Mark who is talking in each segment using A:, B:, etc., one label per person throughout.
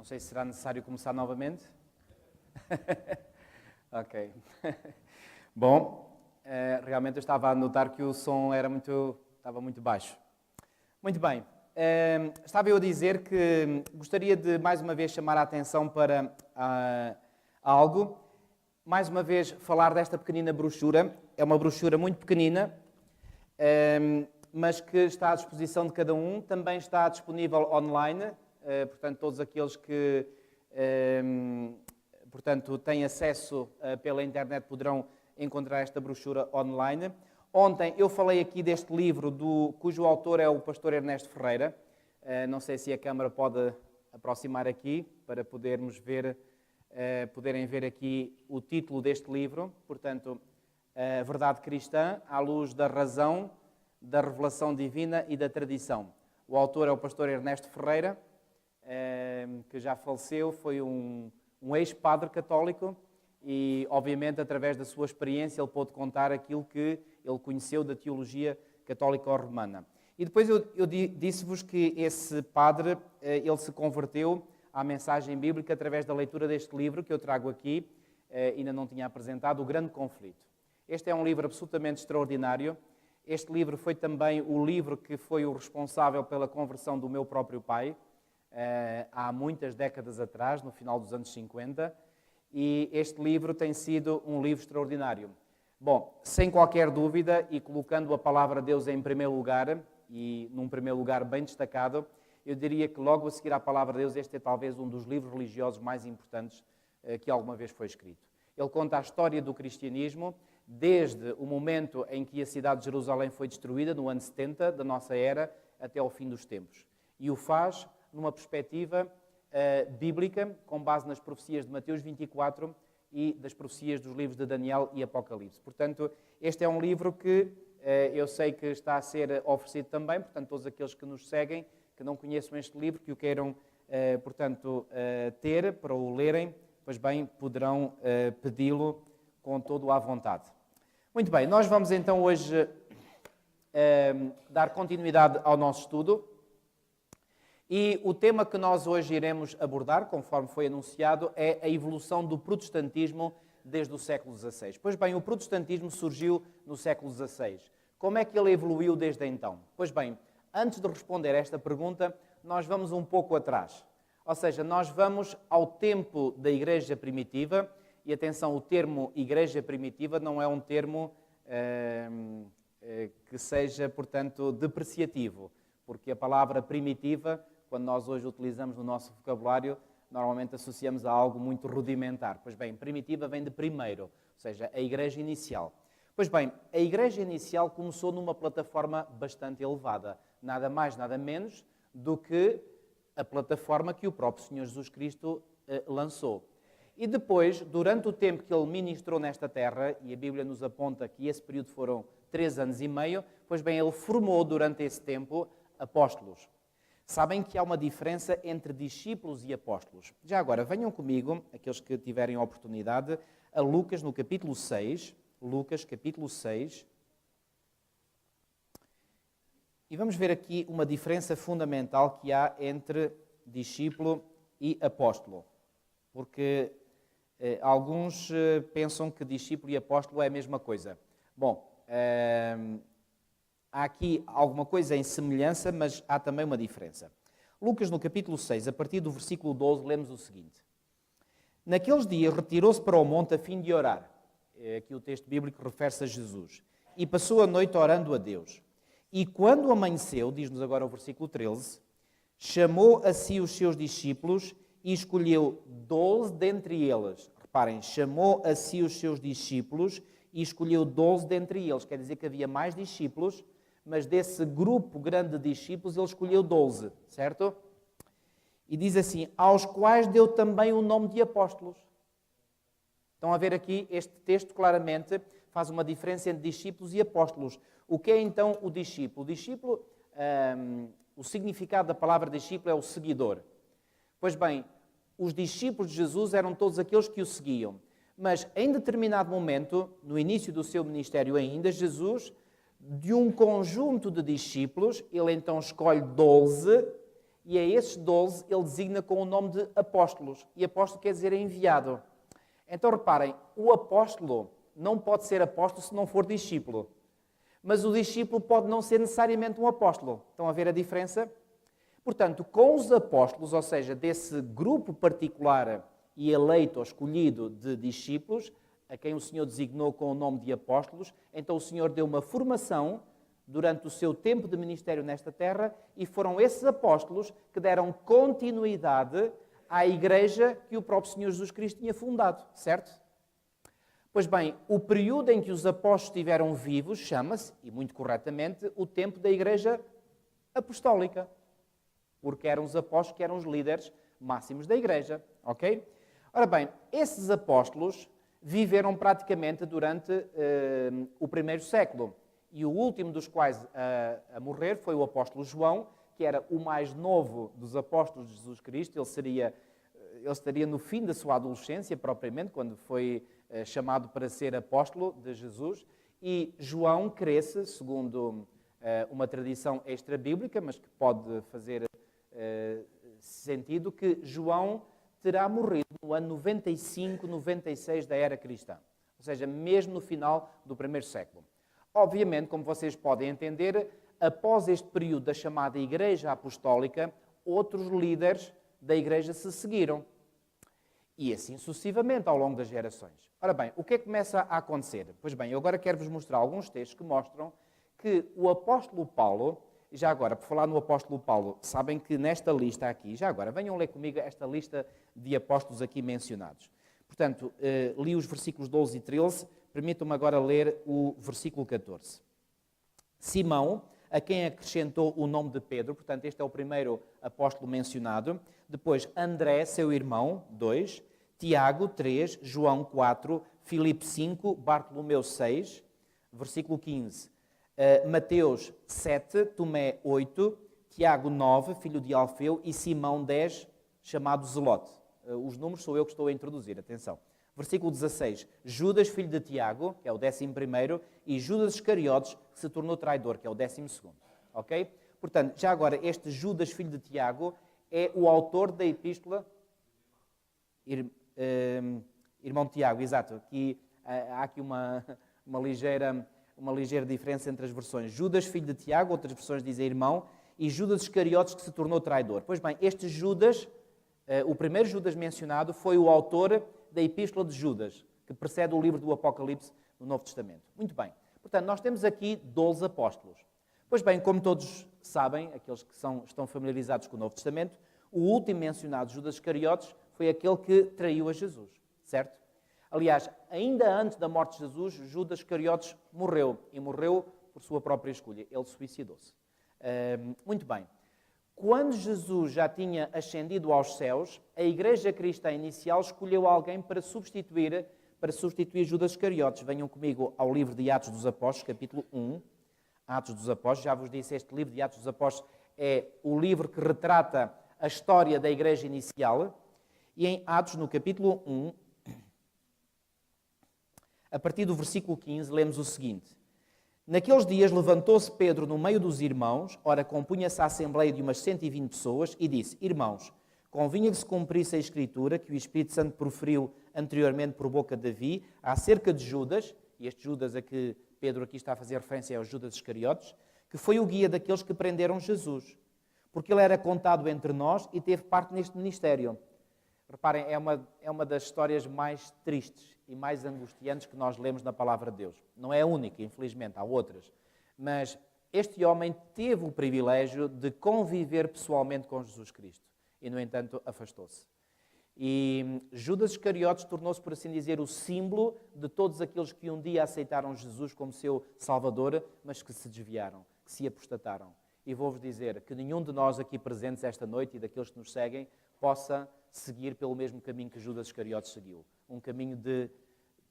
A: sei se será necessário começar novamente. Ok. Bom, realmente eu estava a notar que o som estava muito baixo. Muito bem. Estava eu a dizer que gostaria de mais uma vez chamar a atenção para algo. Mais uma vez falar desta pequenina brochura. É uma brochura muito pequenina, mas que está à disposição de cada um. Também está disponível online. Portanto, todos aqueles que têm acesso pela internet poderão encontrar esta brochura online. Ontem eu falei aqui deste livro, cujo autor é o pastor Ernesto Ferreira. Não sei se a câmara pode aproximar aqui para poderem ver aqui o título deste livro. Portanto, a verdade cristã à luz da razão, da revelação divina e da tradição. O autor é o pastor Ernesto Ferreira, que já faleceu, foi um ex-padre católico e, obviamente, através da sua experiência, ele pôde contar aquilo que ele conheceu da teologia católico-romana. E depois eu disse-vos que esse padre, ele se converteu à mensagem bíblica através da leitura deste livro que eu trago aqui, ainda não tinha apresentado, O Grande Conflito. Este é um livro absolutamente extraordinário. Este livro foi também o livro que foi o responsável pela conversão do meu próprio pai, há muitas décadas atrás, no final dos anos 50, e este livro tem sido um livro extraordinário. Bom, sem qualquer dúvida, e colocando a palavra de Deus em primeiro lugar, e num primeiro lugar bem destacado, eu diria que logo a seguir à palavra de Deus, este é talvez um dos livros religiosos mais importantes que alguma vez foi escrito. Ele conta a história do cristianismo, desde o momento em que a cidade de Jerusalém foi destruída, no ano 70 da nossa era, até ao fim dos tempos. E o faz numa perspectiva bíblica, com base nas profecias de Mateus 24 e das profecias dos livros de Daniel e Apocalipse. Portanto, este é um livro que eu sei que está a ser oferecido também, portanto, todos aqueles que nos seguem, que não conheçam este livro, que o queiram, ter para o lerem, pois bem, poderão pedi-lo com todo à vontade. Muito bem, nós vamos então hoje dar continuidade ao nosso estudo. E o tema que nós hoje iremos abordar, conforme foi anunciado, é a evolução do protestantismo desde o século XVI. Pois bem, o protestantismo surgiu no século XVI. Como é que ele evoluiu desde então? Pois bem, antes de responder a esta pergunta, nós vamos um pouco atrás. Ou seja, nós vamos ao tempo da Igreja Primitiva, e atenção, o termo Igreja Primitiva não é um termo que seja, portanto, depreciativo, porque a palavra primitiva, quando nós hoje utilizamos no nosso vocabulário, normalmente associamos a algo muito rudimentar. Pois bem, primitiva vem de primeiro, ou seja, a igreja inicial. Pois bem, a igreja inicial começou numa plataforma bastante elevada, nada mais, nada menos do que a plataforma que o próprio Senhor Jesus Cristo lançou. E depois, durante o tempo que ele ministrou nesta terra, e a Bíblia nos aponta que esse período foram 3 anos e meio, pois bem, ele formou durante esse tempo apóstolos. Sabem que há uma diferença entre discípulos e apóstolos. Já agora, venham comigo, aqueles que tiverem a oportunidade, a Lucas no capítulo 6. Lucas, capítulo 6. E vamos ver aqui uma diferença fundamental que há entre discípulo e apóstolo. Porque alguns pensam que discípulo e apóstolo é a mesma coisa. Bom, há aqui alguma coisa em semelhança, mas há também uma diferença. Lucas, no capítulo 6, a partir do versículo 12, lemos o seguinte. Naqueles dias retirou-se para o monte a fim de orar. Aqui o texto bíblico refere-se a Jesus. E passou a noite orando a Deus. E quando amanheceu, diz-nos agora o versículo 13, chamou a si os seus discípulos e escolheu 12 dentre eles. Reparem, chamou a si os seus discípulos e escolheu 12 dentre eles. Quer dizer que havia mais discípulos, mas desse grupo grande de discípulos ele escolheu 12, certo? E diz assim, aos quais deu também o nome de apóstolos. Estão a ver aqui, este texto claramente faz uma diferença entre discípulos e apóstolos. O que é então o discípulo? O discípulo, o significado da palavra discípulo é o seguidor. Pois bem, os discípulos de Jesus eram todos aqueles que o seguiam. Mas em determinado momento, no início do seu ministério ainda, Jesus, de um conjunto de discípulos, ele então escolhe 12 e a esses 12 ele designa com o nome de apóstolos. E apóstolo quer dizer enviado. Então reparem, o apóstolo não pode ser apóstolo se não for discípulo. Mas o discípulo pode não ser necessariamente um apóstolo. Estão a ver a diferença? Portanto, com os apóstolos, ou seja, desse grupo particular e eleito ou escolhido de discípulos, a quem o Senhor designou com o nome de apóstolos, então o Senhor deu uma formação durante o seu tempo de ministério nesta terra e foram esses apóstolos que deram continuidade à igreja que o próprio Senhor Jesus Cristo tinha fundado, certo? Pois bem, o período em que os apóstolos estiveram vivos chama-se, e muito corretamente, o tempo da igreja apostólica, porque eram os apóstolos que eram os líderes máximos da igreja, ok? Ora bem, esses apóstolos viveram praticamente durante o primeiro século. E o último dos quais a morrer foi o apóstolo João, que era o mais novo dos apóstolos de Jesus Cristo. Ele estaria no fim da sua adolescência, propriamente, quando foi chamado para ser apóstolo de Jesus. E João cresce, segundo uma tradição extra-bíblica, mas que pode fazer sentido, que João terá morrido no ano 95, 96 da era cristã. Ou seja, mesmo no final do primeiro século. Obviamente, como vocês podem entender, após este período da chamada Igreja Apostólica, outros líderes da Igreja se seguiram. E assim sucessivamente ao longo das gerações. Ora bem, o que é que começa a acontecer? Pois bem, eu agora quero-vos mostrar alguns textos que mostram que o apóstolo Paulo, e já agora, por falar no apóstolo Paulo, sabem que nesta lista aqui, já agora, venham ler comigo esta lista de apóstolos aqui mencionados. Portanto, li os versículos 12 e 13, permitam-me agora ler o versículo 14. Simão, a quem acrescentou o nome de Pedro, portanto, este é o primeiro apóstolo mencionado. Depois, André, seu irmão, 2. Tiago, 3. João, 4. Filipe, 5. Bartolomeu, 6. Versículo 15. Mateus, 7. Tomé, 8. Tiago, 9. Filho de Alfeu. E Simão, 10. Chamado Zelote. Os números sou eu que estou a introduzir, atenção. Versículo 16, Judas, filho de Tiago, que é o 11º, e Judas Iscariotes, que se tornou traidor, que é o 12º. Ok? Portanto, já agora, este Judas, filho de Tiago, é o autor da epístola... Irmão de Tiago, exato. Aqui, há aqui uma ligeira diferença entre as versões. Judas, filho de Tiago, outras versões dizem irmão, e Judas Iscariotes, que se tornou traidor. Pois bem, este Judas, o primeiro Judas mencionado, foi o autor da Epístola de Judas, que precede o livro do Apocalipse no Novo Testamento. Muito bem. Portanto, nós temos aqui 12 apóstolos. Pois bem, como todos sabem, aqueles que estão familiarizados com o Novo Testamento, o último mencionado, Judas Iscariotes, foi aquele que traiu a Jesus, certo? Aliás, ainda antes da morte de Jesus, Judas Iscariotes morreu, e morreu por sua própria escolha. Ele suicidou-se. Muito bem. Quando Jesus já tinha ascendido aos céus, a igreja cristã inicial escolheu alguém para substituir Judas Iscariotes. Venham comigo ao livro de Atos dos Apóstolos, capítulo 1. Atos dos Apóstolos, já vos disse, este livro de Atos dos Apóstolos é o livro que retrata a história da igreja inicial. E em Atos, no capítulo 1, a partir do versículo 15, lemos o seguinte. Naqueles dias levantou-se Pedro no meio dos irmãos, ora compunha-se a assembleia de umas 120 pessoas, e disse, irmãos, convinha que se cumprisse a Escritura, que o Espírito Santo proferiu anteriormente por boca de Davi, acerca de Judas, e este Judas a que Pedro aqui está a fazer referência é o Judas Iscariotes, que foi o guia daqueles que prenderam Jesus, porque ele era contado entre nós e teve parte neste ministério. Reparem, é uma das histórias mais tristes e mais angustiantes que nós lemos na Palavra de Deus. Não é a única, infelizmente, há outras. Mas este homem teve o privilégio de conviver pessoalmente com Jesus Cristo. E, no entanto, afastou-se. E Judas Iscariotes tornou-se, por assim dizer, o símbolo de todos aqueles que um dia aceitaram Jesus como seu Salvador, mas que se desviaram, que se apostataram. E vou-vos dizer que nenhum de nós aqui presentes esta noite e daqueles que nos seguem possa seguir pelo mesmo caminho que Judas Iscariotes seguiu. Um caminho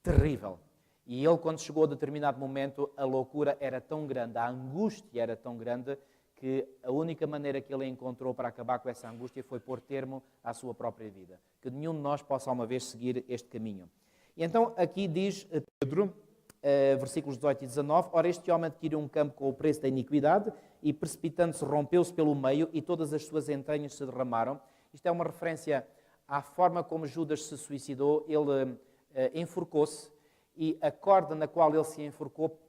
A: terrível. E ele, quando chegou a determinado momento, a loucura era tão grande, a angústia era tão grande, que a única maneira que ele encontrou para acabar com essa angústia foi pôr termo à sua própria vida. Que nenhum de nós possa uma vez seguir este caminho. E então aqui diz Pedro, versículos 18 e 19. Ora, este homem adquiriu um campo com o preço da iniquidade e, precipitando-se, rompeu-se pelo meio e todas as suas entranhas se derramaram. Isto é uma referência à forma como Judas se suicidou. Ele enforcou-se e a corda na qual ele se enforcou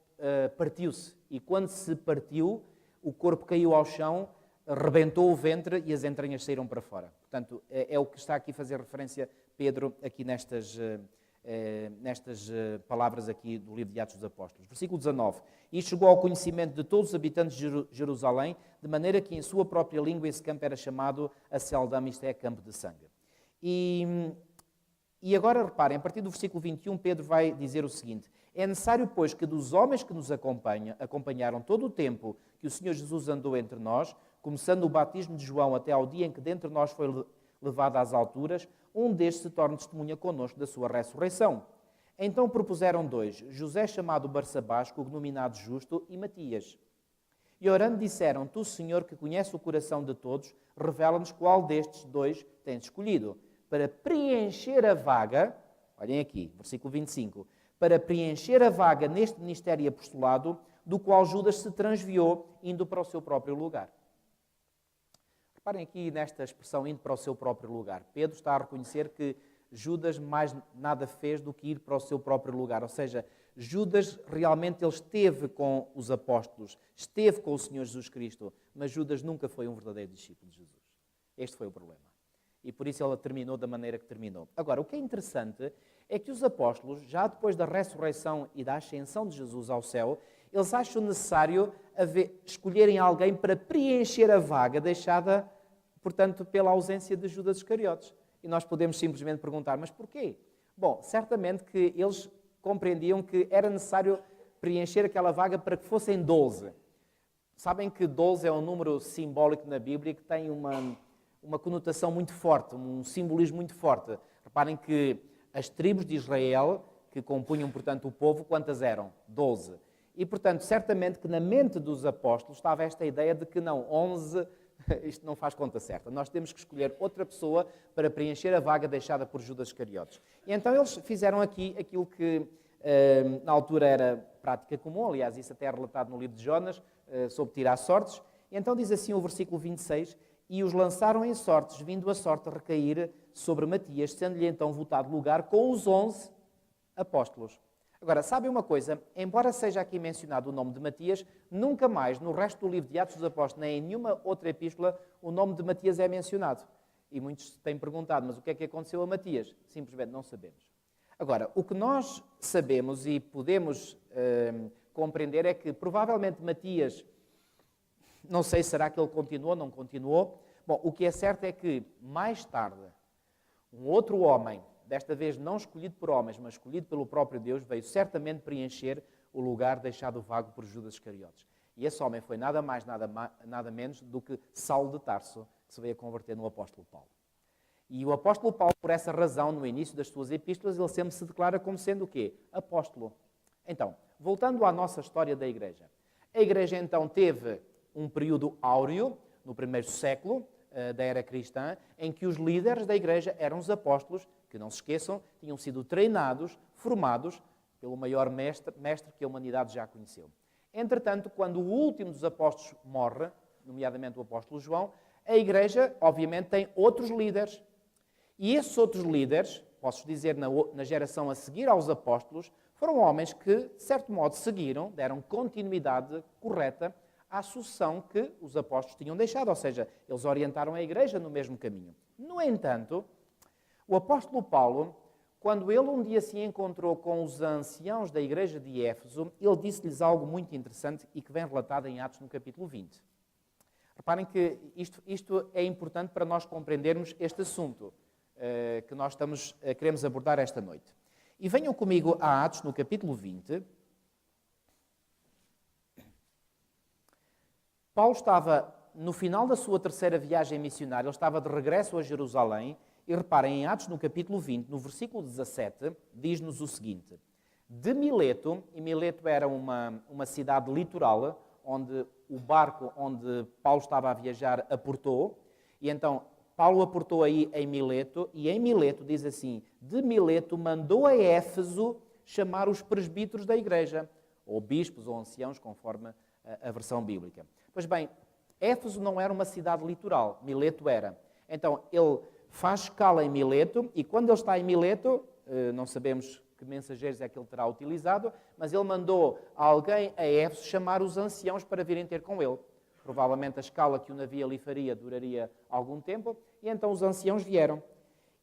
A: partiu-se. E quando se partiu, o corpo caiu ao chão, rebentou o ventre e as entranhas saíram para fora. Portanto, é o que está aqui a fazer referência Pedro aqui nestas palavras aqui do livro de Atos dos Apóstolos. Versículo 19. E chegou ao conhecimento de todos os habitantes de Jerusalém, de maneira que em sua própria língua esse campo era chamado Aceldama, isto é, campo de sangue. E agora reparem, a partir do versículo 21, Pedro vai dizer o seguinte: é necessário, pois, que dos homens que nos acompanharam todo o tempo que o Senhor Jesus andou entre nós, começando o batismo de João até ao dia em que dentre nós foi levado às alturas, um destes se torne testemunha connosco da sua ressurreição. Então propuseram dois, José chamado Barsabás, cognominado Justo, e Matias. E orando disseram: Tu, Senhor, que conhece o coração de todos, revela-nos qual destes dois tens escolhido, para preencher a vaga, olhem aqui, versículo 25, para preencher a vaga neste ministério e apostolado, do qual Judas se transviou, indo para o seu próprio lugar. Reparem aqui nesta expressão, indo para o seu próprio lugar. Pedro está a reconhecer que Judas mais nada fez do que ir para o seu próprio lugar. Ou seja, Judas realmente ele esteve com os apóstolos, esteve com o Senhor Jesus Cristo, mas Judas nunca foi um verdadeiro discípulo de Jesus. Este foi o problema. E por isso ele terminou da maneira que terminou. Agora, o que é interessante é que os apóstolos, já depois da ressurreição e da ascensão de Jesus ao céu, eles acham necessário escolherem alguém para preencher a vaga deixada, portanto, pela ausência de Judas Iscariotes. E nós podemos simplesmente perguntar, mas porquê? Bom, certamente que eles compreendiam que era necessário preencher aquela vaga para que fossem 12. Sabem que 12 é um número simbólico na Bíblia que tem uma conotação muito forte, um simbolismo muito forte. Reparem que as tribos de Israel, que compunham, portanto, o povo, quantas eram? 12. E, portanto, certamente que na mente dos apóstolos estava esta ideia de que não, 11, isto não faz conta certa. Nós temos que escolher outra pessoa para preencher a vaga deixada por Judas Iscariotes. E então eles fizeram aqui aquilo que na altura era prática comum, aliás, isso até é relatado no livro de Jonas, sobre tirar sortes. E então diz assim o versículo 26, e os lançaram em sortes, vindo a sorte a recair sobre Matias, sendo-lhe então votado lugar com os 11 apóstolos. Agora, sabem uma coisa? Embora seja aqui mencionado o nome de Matias, nunca mais no resto do livro de Atos dos Apóstolos, nem em nenhuma outra epístola, o nome de Matias é mencionado. E muitos têm perguntado, mas o que é que aconteceu a Matias? Simplesmente não sabemos. Agora, o que nós sabemos e podemos compreender é que provavelmente Matias, não sei, será que ele continuou ou não continuou? Bom, o que é certo é que mais tarde, um outro homem, desta vez não escolhido por homens, mas escolhido pelo próprio Deus, veio certamente preencher o lugar deixado vago por Judas Iscariotes. E esse homem foi nada mais, nada menos do que Saulo de Tarso, que se veio a converter no apóstolo Paulo. E o apóstolo Paulo, por essa razão, no início das suas epístolas, ele sempre se declara como sendo o quê? Apóstolo. Então, voltando à nossa história da igreja. A igreja, então, teve um período áureo, no primeiro século da era cristã, em que os líderes da igreja eram os apóstolos, que não se esqueçam, tinham sido treinados, formados pelo maior mestre que a humanidade já conheceu. Entretanto, quando o último dos apóstolos morre, nomeadamente o apóstolo João, a igreja, obviamente, tem outros líderes. E esses outros líderes, posso dizer na geração a seguir aos apóstolos, foram homens que, de certo modo, seguiram, deram continuidade correta à sucessão que os apóstolos tinham deixado, ou seja, eles orientaram a igreja no mesmo caminho. No entanto, o apóstolo Paulo, quando ele um dia se encontrou com os anciãos da igreja de Éfeso, ele disse-lhes algo muito interessante e que vem relatado em Atos no capítulo 20. Reparem que isto é importante para nós compreendermos este assunto que nós queremos abordar esta noite. E venham comigo a Atos no capítulo 20. Paulo estava no final da sua terceira viagem missionária, ele estava de regresso a Jerusalém, e reparem, em Atos no capítulo 20, no versículo 17, diz-nos o seguinte: de Mileto, e Mileto era uma cidade litoral, onde o barco onde Paulo estava a viajar aportou, e então Paulo aportou aí em Mileto, e em Mileto diz assim, de Mileto mandou a Éfeso chamar os presbíteros da igreja, ou bispos ou anciãos, conforme a versão bíblica. Pois bem, Éfeso não era uma cidade litoral, Mileto era. Então, ele faz escala em Mileto, e quando ele está em Mileto, não sabemos que mensageiros é que ele terá utilizado, mas ele mandou alguém a Éfeso chamar os anciãos para virem ter com ele. Provavelmente a escala que o navio ali faria duraria algum tempo, e então os anciãos vieram.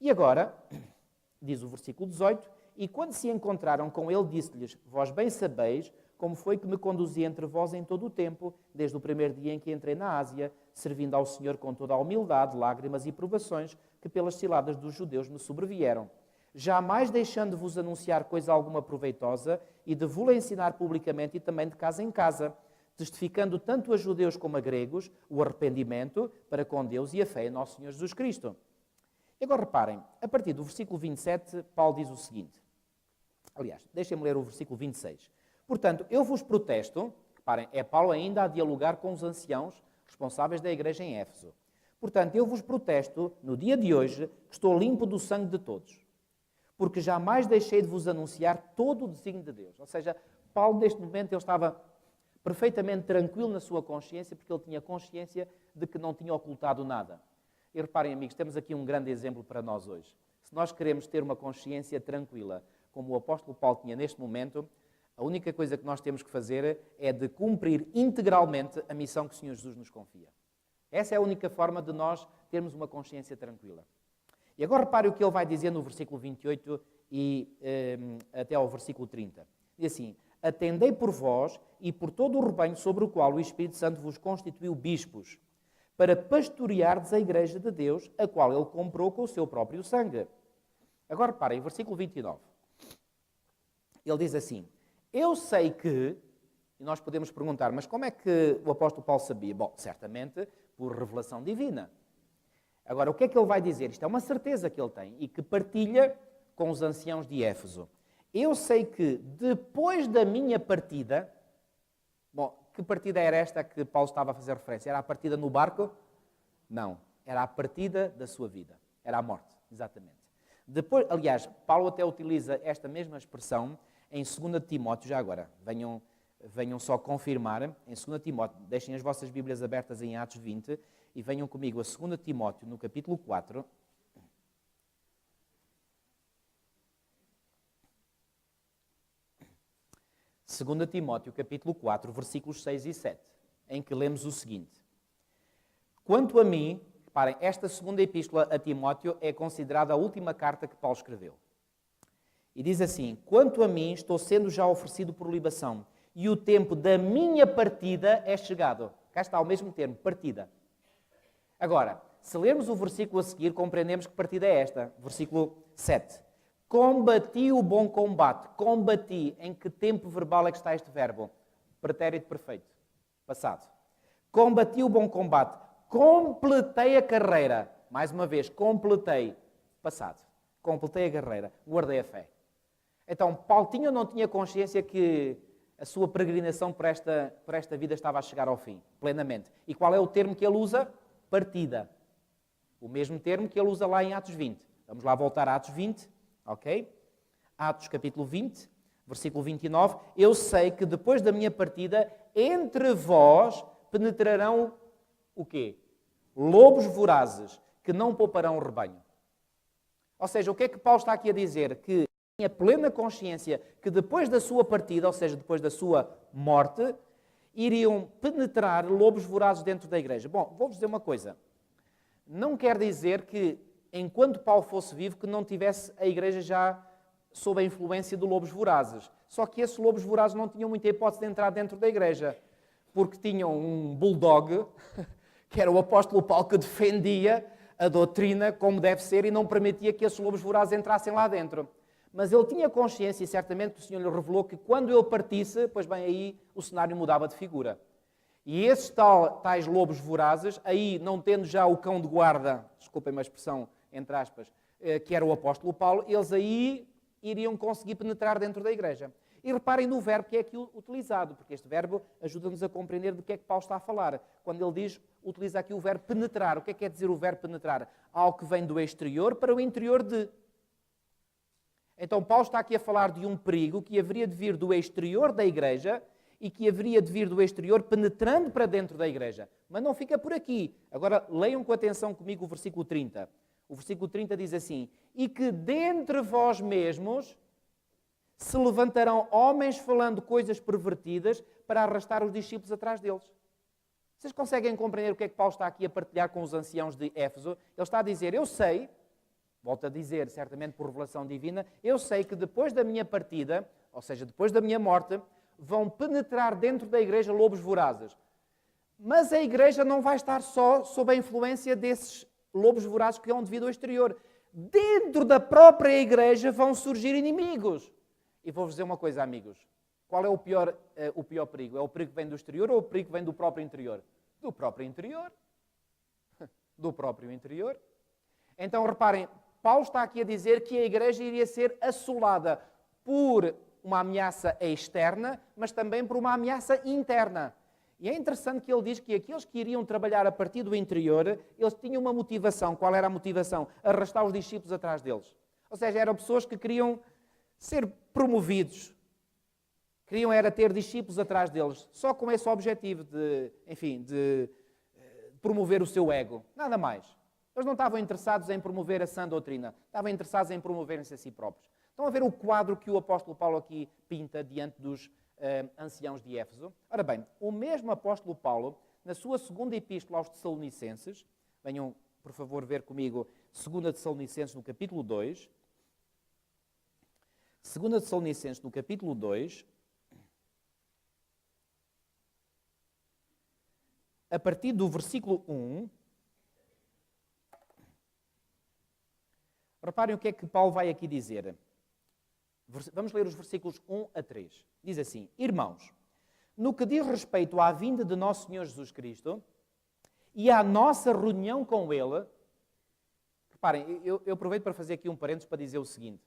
A: E agora, diz o versículo 18, e quando se encontraram com ele, disse-lhes: vós bem sabeis como foi que me conduzi entre vós em todo o tempo, desde o primeiro dia em que entrei na Ásia, servindo ao Senhor com toda a humildade, lágrimas e provações que pelas ciladas dos judeus me sobrevieram. Jamais deixando de vos anunciar coisa alguma proveitosa e de vos ensinar publicamente e também de casa em casa, testificando tanto a judeus como a gregos o arrependimento para com Deus e a fé em nosso Senhor Jesus Cristo. E agora reparem, a partir do versículo 27, Paulo diz o seguinte. Aliás, deixem-me ler o versículo 26. Portanto, eu vos protesto, reparem, é Paulo ainda a dialogar com os anciãos responsáveis da igreja em Éfeso. Portanto, eu vos protesto, no dia de hoje, que estou limpo do sangue de todos, porque jamais deixei de vos anunciar todo o desígnio de Deus. Ou seja, Paulo, neste momento, ele estava perfeitamente tranquilo na sua consciência, porque ele tinha consciência de que não tinha ocultado nada. E reparem, amigos, temos aqui um grande exemplo para nós hoje. Se nós queremos ter uma consciência tranquila, como o apóstolo Paulo tinha neste momento, a única coisa que nós temos que fazer é de cumprir integralmente a missão que o Senhor Jesus nos confia. Essa é a única forma de nós termos uma consciência tranquila. E agora repare o que ele vai dizer no versículo 28 e até ao versículo 30. Diz assim: atendei por vós e por todo o rebanho sobre o qual o Espírito Santo vos constituiu bispos, para pastoreardes a igreja de Deus, a qual ele comprou com o seu próprio sangue. Agora reparem, versículo 29. Ele diz assim: eu sei que, e nós podemos perguntar, mas como é que o apóstolo Paulo sabia? Bom, certamente por revelação divina. Agora, o que é que ele vai dizer? Isto é uma certeza que ele tem e que partilha com os anciãos de Éfeso. Eu sei que depois da minha partida... Bom, que partida era esta que Paulo estava a fazer referência? Era a partida no barco? Não. Era a partida da sua vida. Era a morte, exatamente. Depois, aliás, Paulo até utiliza esta mesma expressão em 2 Timóteo, já agora. Venham só confirmar. Em 2 Timóteo, deixem as vossas Bíblias abertas em Atos 20 e venham comigo a 2 Timóteo, no capítulo 4. Segunda Timóteo, capítulo 4, versículos 6 e 7, em que lemos o seguinte. Quanto a mim, reparem, esta segunda epístola a Timóteo é considerada a última carta que Paulo escreveu. E diz assim: quanto a mim, estou sendo já oferecido por libação, e o tempo da minha partida é chegado. Cá está o mesmo termo, partida. Agora, se lermos o versículo a seguir, compreendemos que partida é esta. Versículo 7. Combati o bom combate. Combati. Em que tempo verbal é que está este verbo? Pretérito perfeito. Passado. Combati o bom combate. Completei a carreira. Mais uma vez, completei. Passado. Completei a carreira. Guardei a fé. Então, Paulo tinha ou não tinha consciência que a sua peregrinação por esta vida estava a chegar ao fim? Plenamente. E qual é o termo que ele usa? Partida. O mesmo termo que ele usa lá em Atos 20. Vamos lá voltar a Atos 20. Ok? Atos capítulo 20, versículo 29. Eu sei que depois da minha partida, entre vós penetrarão o quê? Lobos vorazes, que não pouparão o rebanho. Ou seja, o que é que Paulo está aqui a dizer? Que tinha plena consciência que depois da sua partida, ou seja, depois da sua morte, iriam penetrar lobos vorazes dentro da igreja. Bom, vou-vos dizer uma coisa. Não quer dizer que, enquanto Paulo fosse vivo, que não tivesse a igreja já sob a influência de lobos vorazes. Só que esses lobos vorazes não tinham muita hipótese de entrar dentro da igreja, porque tinham um bulldog, que era o apóstolo Paulo, que defendia a doutrina como deve ser e não permitia que esses lobos vorazes entrassem lá dentro. Mas ele tinha consciência, e certamente que o Senhor lhe revelou, que quando ele partisse, pois bem, aí o cenário mudava de figura. E esses tais lobos vorazes, aí não tendo já o cão de guarda, desculpem-me a expressão, entre aspas, que era o apóstolo Paulo, eles aí iriam conseguir penetrar dentro da igreja. E reparem no verbo que é aqui utilizado, porque este verbo ajuda-nos a compreender de que é que Paulo está a falar. Quando ele diz, utiliza aqui o verbo penetrar. O que é que quer dizer o verbo penetrar? Algo que vem do exterior para o interior de. Então Paulo está aqui a falar de um perigo que haveria de vir do exterior da igreja e que haveria de vir do exterior penetrando para dentro da igreja. Mas não fica por aqui. Agora leiam com atenção comigo o versículo 30. O versículo 30 diz assim: e que dentre vós mesmos se levantarão homens falando coisas pervertidas para arrastar os discípulos atrás deles. Vocês conseguem compreender o que é que Paulo está aqui a partilhar com os anciãos de Éfeso? Ele está a dizer, eu sei, volto a dizer, certamente por revelação divina, eu sei que depois da minha partida, ou seja, depois da minha morte, vão penetrar dentro da igreja lobos vorazes. Mas a igreja não vai estar só sob a influência desses lobos vorazes que vão devido ao exterior. Dentro da própria igreja vão surgir inimigos. E vou-vos dizer uma coisa, amigos. Qual é o pior perigo? É o perigo que vem do exterior ou o perigo que vem do próprio interior? Do próprio interior. Do próprio interior. Então, reparem, Paulo está aqui a dizer que a igreja iria ser assolada por uma ameaça externa, mas também por uma ameaça interna. E é interessante que ele diz que aqueles que iriam trabalhar a partir do interior, eles tinham uma motivação. Qual era a motivação? Arrastar os discípulos atrás deles. Ou seja, eram pessoas que queriam ser promovidos. Queriam era ter discípulos atrás deles, só com esse objetivo de promover o seu ego. Nada mais. Eles não estavam interessados em promover a sã doutrina, estavam interessados em promoverem-se a si próprios. Estão a ver o quadro que o apóstolo Paulo aqui pinta diante dos anciãos de Éfeso? Ora bem, o mesmo apóstolo Paulo, na sua segunda epístola aos Tessalonicenses, venham, por favor, ver comigo, 2 Tessalonicenses, no capítulo 2. 2 Tessalonicenses, no capítulo 2, a partir do versículo 1, reparem o que é que Paulo vai aqui dizer. Vamos ler os versículos 1 a 3. Diz assim: irmãos, no que diz respeito à vinda de nosso Senhor Jesus Cristo e à nossa reunião com Ele, reparem, eu aproveito para fazer aqui um parênteses para dizer o seguinte.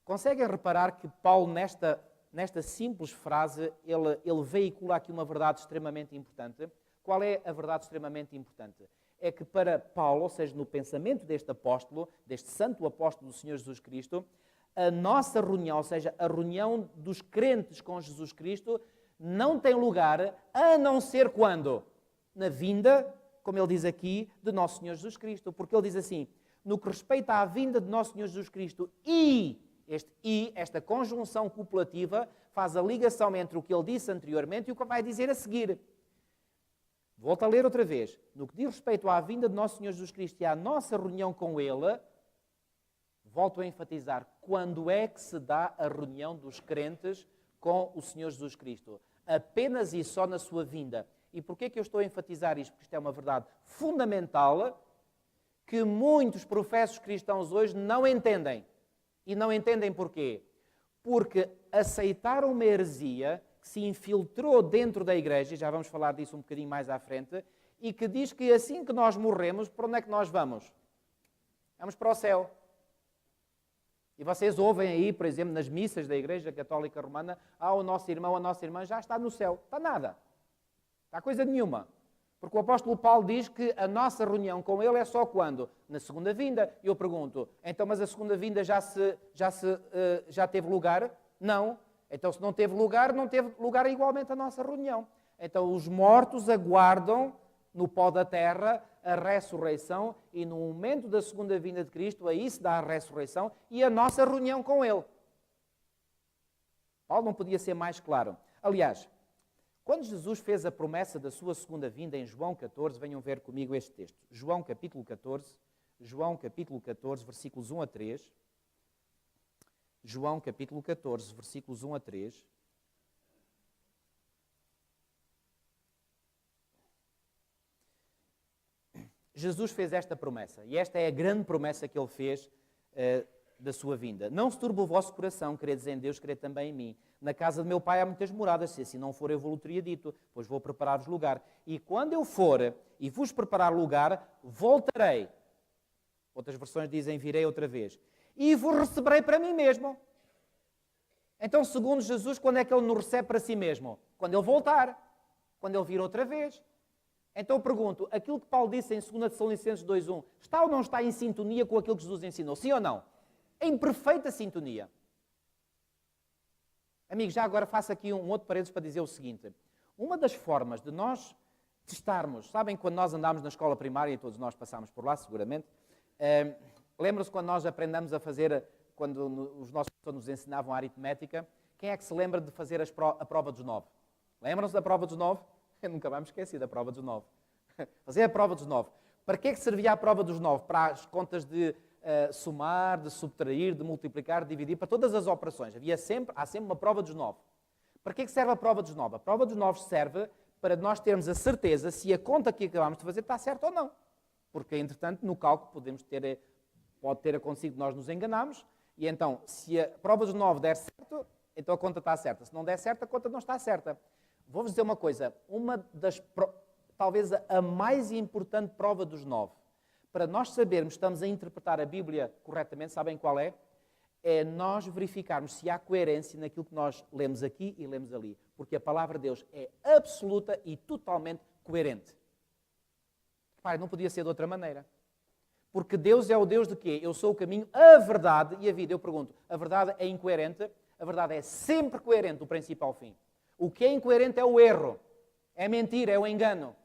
A: Conseguem reparar que Paulo, nesta simples frase, ele veicula aqui uma verdade extremamente importante? Qual é a verdade extremamente importante? É que para Paulo, ou seja, no pensamento deste apóstolo, deste santo apóstolo do Senhor Jesus Cristo, a nossa reunião, ou seja, a reunião dos crentes com Jesus Cristo, não tem lugar a não ser quando? Na vinda, como ele diz aqui, de nosso Senhor Jesus Cristo. Porque ele diz assim, no que respeita à vinda de nosso Senhor Jesus Cristo esta conjunção copulativa, faz a ligação entre o que ele disse anteriormente e o que vai dizer a seguir. Volto a ler outra vez. No que diz respeito à vinda de nosso Senhor Jesus Cristo e à nossa reunião com Ele, volto a enfatizar, quando é que se dá a reunião dos crentes com o Senhor Jesus Cristo? Apenas e só na sua vinda. E porquê que eu estou a enfatizar isto? Porque isto é uma verdade fundamental que muitos professos cristãos hoje não entendem. E não entendem porquê? Porque aceitaram uma heresia que se infiltrou dentro da igreja, e já vamos falar disso um bocadinho mais à frente, e que diz que assim que nós morremos, para onde é que nós vamos? Vamos para o céu. E vocês ouvem aí, por exemplo, nas missas da Igreja Católica Romana, o nosso irmão, a nossa irmã já está no céu. Está nada. Está coisa nenhuma. Porque o apóstolo Paulo diz que a nossa reunião com ele é só quando? Na segunda vinda. E eu pergunto, então, mas a segunda vinda já teve lugar? Não. Então, se não teve lugar igualmente a nossa reunião. Então, os mortos aguardam no pó da terra a ressurreição e no momento da segunda vinda de Cristo, aí se dá a ressurreição e a nossa reunião com Ele. Paulo não podia ser mais claro. Aliás, quando Jesus fez a promessa da sua segunda vinda em João 14, venham ver comigo este texto. João capítulo 14, versículos 1 a 3. João capítulo 14, versículos 1 a 3. Jesus fez esta promessa, e esta é a grande promessa que Ele fez da sua vinda. Não se turbe o vosso coração, credes em Deus, crede também em mim. Na casa de meu Pai há muitas moradas, se assim não for eu vou-lhe teria dito, pois vou preparar-vos lugar. E quando eu for e vos preparar lugar, voltarei. Outras versões dizem, virei outra vez. E vos receberei para mim mesmo. Então, segundo Jesus, quando é que Ele nos recebe para si mesmo? Quando Ele voltar. Quando Ele vir outra vez. Então eu pergunto, aquilo que Paulo disse em 2 Tessalonicenses 2.1, está ou não está em sintonia com aquilo que Jesus ensinou? Sim ou não? em perfeita sintonia. Amigos, já agora faço aqui um outro parênteses para dizer o seguinte. Uma das formas de nós testarmos, sabem quando nós andámos na escola primária, e todos nós passámos por lá seguramente, lembram-se quando nós aprendemos a fazer, quando os nossos professores nos ensinavam a aritmética, quem é que se lembra de fazer a prova dos 9? Lembram-se da prova dos 9? Eu nunca mais me esqueci da prova dos 9. Fazer a prova dos 9. Para que é que servia a prova dos 9? Para as contas de somar, de subtrair, de multiplicar, de dividir, para todas as operações. Há sempre uma prova dos 9. Para que é que serve a prova dos 9? A prova dos 9 serve para nós termos a certeza se a conta que acabamos de fazer está certa ou não. Porque, entretanto, no cálculo pode ter acontecido que nós nos enganamos, e então, se a prova dos 9 der certo, então a conta está certa. Se não der certo, a conta não está certa. Vou-vos dizer uma coisa, talvez a mais importante prova dos 9, para nós sabermos se estamos a interpretar a Bíblia corretamente, sabem qual é? É nós verificarmos se há coerência naquilo que nós lemos aqui e lemos ali. Porque a palavra de Deus é absoluta e totalmente coerente. Pai, não podia ser de outra maneira. Porque Deus é o Deus de quê? Eu sou o caminho, a verdade e a vida. Eu pergunto, a verdade é incoerente? A verdade é sempre coerente do princípio ao fim. O que é incoerente é o erro, é a mentira, é o engano.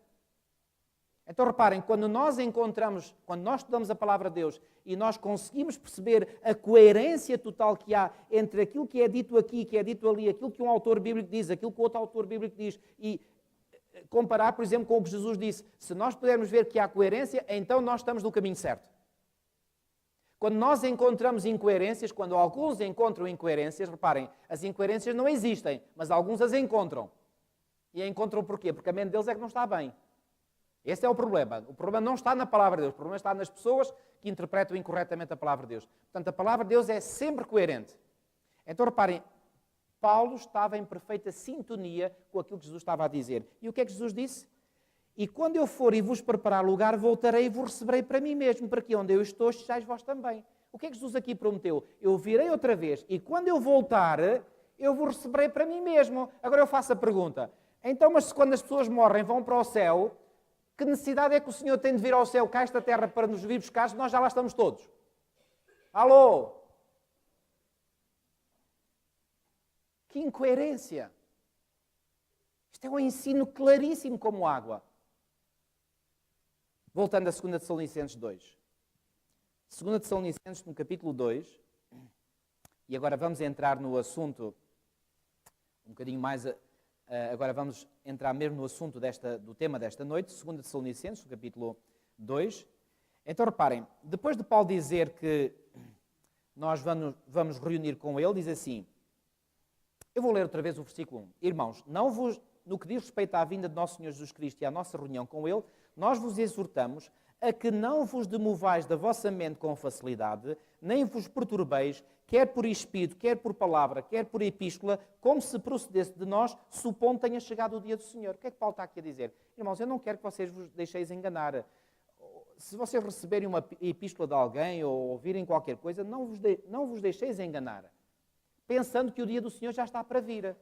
A: Então reparem, quando nós estudamos a palavra de Deus e nós conseguimos perceber a coerência total que há entre aquilo que é dito aqui, que é dito ali, aquilo que um autor bíblico diz, aquilo que outro autor bíblico diz, e comparar, por exemplo, com o que Jesus disse, se nós pudermos ver que há coerência, então nós estamos no caminho certo. Quando nós encontramos incoerências, quando alguns encontram incoerências, reparem, as incoerências não existem, mas alguns as encontram. E a encontram porquê? Porque a mente deles é que não está bem. Esse é o problema. O problema não está na palavra de Deus, o problema está nas pessoas que interpretam incorretamente a palavra de Deus. Portanto, a palavra de Deus é sempre coerente. Então, reparem, Paulo estava em perfeita sintonia com aquilo que Jesus estava a dizer. E o que é que Jesus disse? E quando eu for e vos preparar lugar, voltarei e vos receberei para mim mesmo, para que onde eu estou, estejais vós também. O que é que Jesus aqui prometeu? Eu virei outra vez e quando eu voltar, eu vos receberei para mim mesmo. Agora eu faço a pergunta. Então, mas quando as pessoas morrem, vão para o céu, que necessidade é que o Senhor tem de vir ao céu, cá esta terra, para nos vir buscar, se nós já lá estamos todos? Alô? Que incoerência! Isto é um ensino claríssimo como água. Voltando a 2 Tessalonicenses 2. 2 Tessalonicenses, no capítulo 2, e agora vamos entrar no assunto, um bocadinho mais... Agora vamos entrar mesmo no assunto do tema desta noite, 2 Tessalonicenses, no capítulo 2. Então reparem, depois de Paulo dizer que nós vamos reunir com ele, diz assim, eu vou ler outra vez o versículo 1. Irmãos, no que diz respeito à vinda de nosso Senhor Jesus Cristo e à nossa reunião com ele, nós vos exortamos a que não vos demovais da vossa mente com facilidade, nem vos perturbeis, quer por espírito, quer por palavra, quer por epístola, como se procedesse de nós, supondo tenha chegado o dia do Senhor. O que é que Paulo está aqui a dizer? Irmãos, eu não quero que vocês vos deixeis enganar. Se vocês receberem uma epístola de alguém ou ouvirem qualquer coisa, não vos deixeis enganar, pensando que o dia do Senhor já está para vir.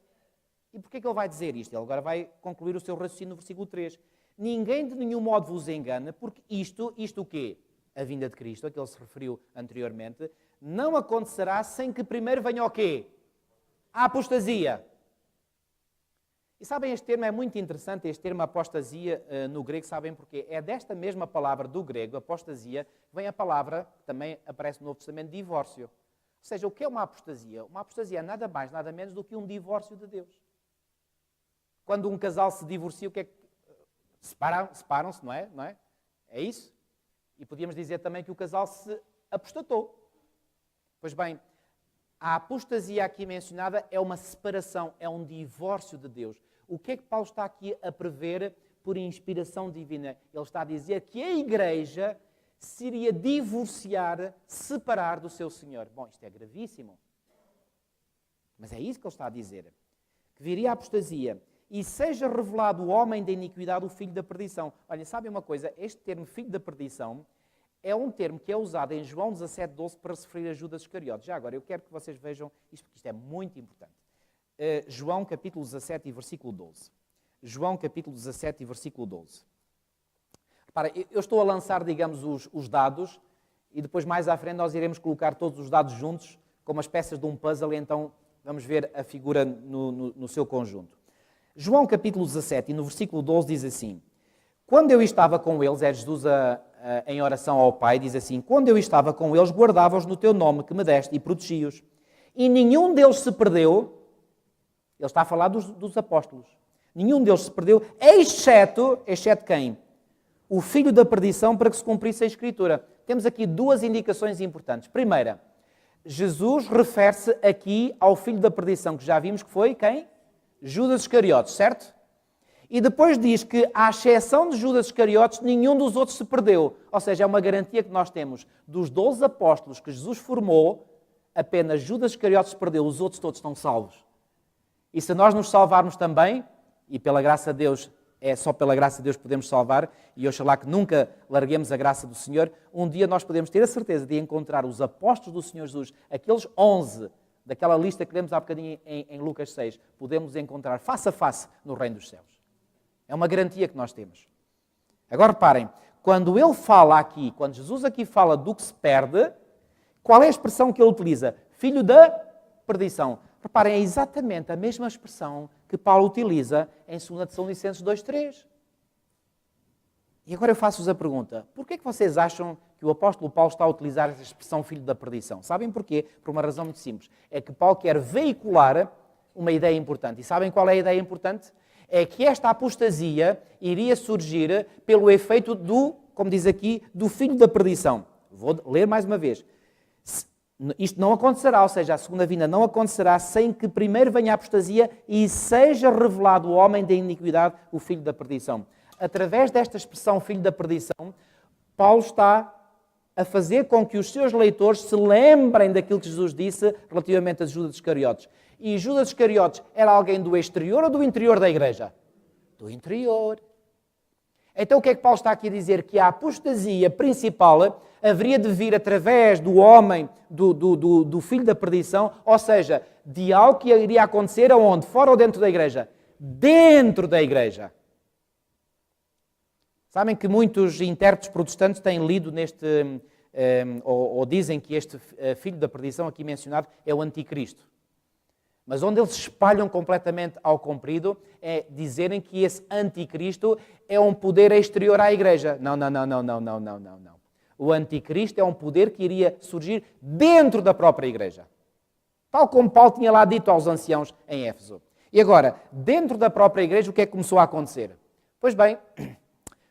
A: E porquê que ele vai dizer isto? Ele agora vai concluir o seu raciocínio no versículo 3. Ninguém de nenhum modo vos engana, porque isto o quê? A vinda de Cristo, a que ele se referiu anteriormente, não acontecerá sem que primeiro venha o quê? A apostasia. E sabem, este termo é muito interessante, este termo apostasia no grego, sabem porquê? É desta mesma palavra do grego, apostasia, vem a palavra, que também aparece no Novo Testamento, divórcio. Ou seja, o que é uma apostasia? Uma apostasia é nada mais, nada menos do que um divórcio de Deus. Quando um casal se divorcia, o que é que... Separam-se, não é? É isso? E podíamos dizer também que o casal se apostatou. Pois bem, a apostasia aqui mencionada é uma separação, é um divórcio de Deus. O que é que Paulo está aqui a prever por inspiração divina? Ele está a dizer que a igreja se iria divorciar, separar do seu Senhor. Bom, isto é gravíssimo. Mas é isso que ele está a dizer. Que viria a apostasia. E seja revelado o homem da iniquidade, o filho da perdição. Olha, sabem uma coisa? Este termo, filho da perdição, é um termo que é usado em João 17:12 para se referir a Judas Iscariote. Já agora, eu quero que vocês vejam isto, porque isto é muito importante. João capítulo 17 e versículo 12. João capítulo 17 e versículo 12. Repara, eu estou a lançar, digamos, os dados e depois mais à frente nós iremos colocar todos os dados juntos, como as peças de um puzzle, e então vamos ver a figura no seu conjunto. João capítulo 17, e no versículo 12 diz assim: quando eu estava com eles, é Jesus em oração ao Pai, diz assim: quando eu estava com eles, guardava-os no teu nome que me deste e protegi-os. E nenhum deles se perdeu. Ele está a falar dos apóstolos. Nenhum deles se perdeu, exceto quem? O filho da perdição, para que se cumprisse a Escritura. Temos aqui duas indicações importantes. Primeira, Jesus refere-se aqui ao filho da perdição, que já vimos que foi quem? Judas Iscariotes, certo? E depois diz que, à exceção de Judas Iscariotes, nenhum dos outros se perdeu. Ou seja, é uma garantia que nós temos. Dos 12 apóstolos que Jesus formou, apenas Judas Iscariotes se perdeu, os outros todos estão salvos. E se nós nos salvarmos também, e pela graça de Deus, é só pela graça de Deus que podemos salvar, e oxalá que nunca larguemos a graça do Senhor, um dia nós podemos ter a certeza de encontrar os apóstolos do Senhor Jesus, aqueles 11, daquela lista que lemos há bocadinho em Lucas 6, podemos encontrar face a face no reino dos céus. É uma garantia que nós temos. Agora reparem, quando ele fala aqui, quando Jesus aqui fala do que se perde, qual é a expressão que ele utiliza? Filho da perdição. Reparem, é exatamente a mesma expressão que Paulo utiliza em 2 Tessalonicenses 2:3. E agora eu faço-vos a pergunta: porquê é que vocês acham que o apóstolo Paulo está a utilizar essa expressão filho da perdição? Sabem porquê? Por uma razão muito simples. É que Paulo quer veicular uma ideia importante. E sabem qual é a ideia importante? É que esta apostasia iria surgir pelo efeito como diz aqui, do filho da perdição. Vou ler mais uma vez. Isto não acontecerá, ou seja, a segunda vinda não acontecerá sem que primeiro venha a apostasia e seja revelado o homem da iniquidade, o filho da perdição. Através desta expressão filho da perdição, Paulo está a fazer com que os seus leitores se lembrem daquilo que Jesus disse relativamente a Judas Iscariotes. E Judas Iscariotes era alguém do exterior ou do interior da igreja? Do interior. Então o que é que Paulo está aqui a dizer? Que a apostasia principal haveria de vir através do homem, do filho da perdição, ou seja, de algo que iria acontecer aonde? Fora ou dentro da igreja? Dentro da igreja. Sabem que muitos intérpretes protestantes têm lido ou dizem que este filho da perdição aqui mencionado é o anticristo. Mas onde eles se espalham completamente ao comprido é dizerem que esse anticristo é um poder exterior à igreja. Não. O anticristo é um poder que iria surgir dentro da própria igreja. Tal como Paulo tinha lá dito aos anciãos em Éfeso. E agora, dentro da própria igreja, o que é que começou a acontecer? Pois bem,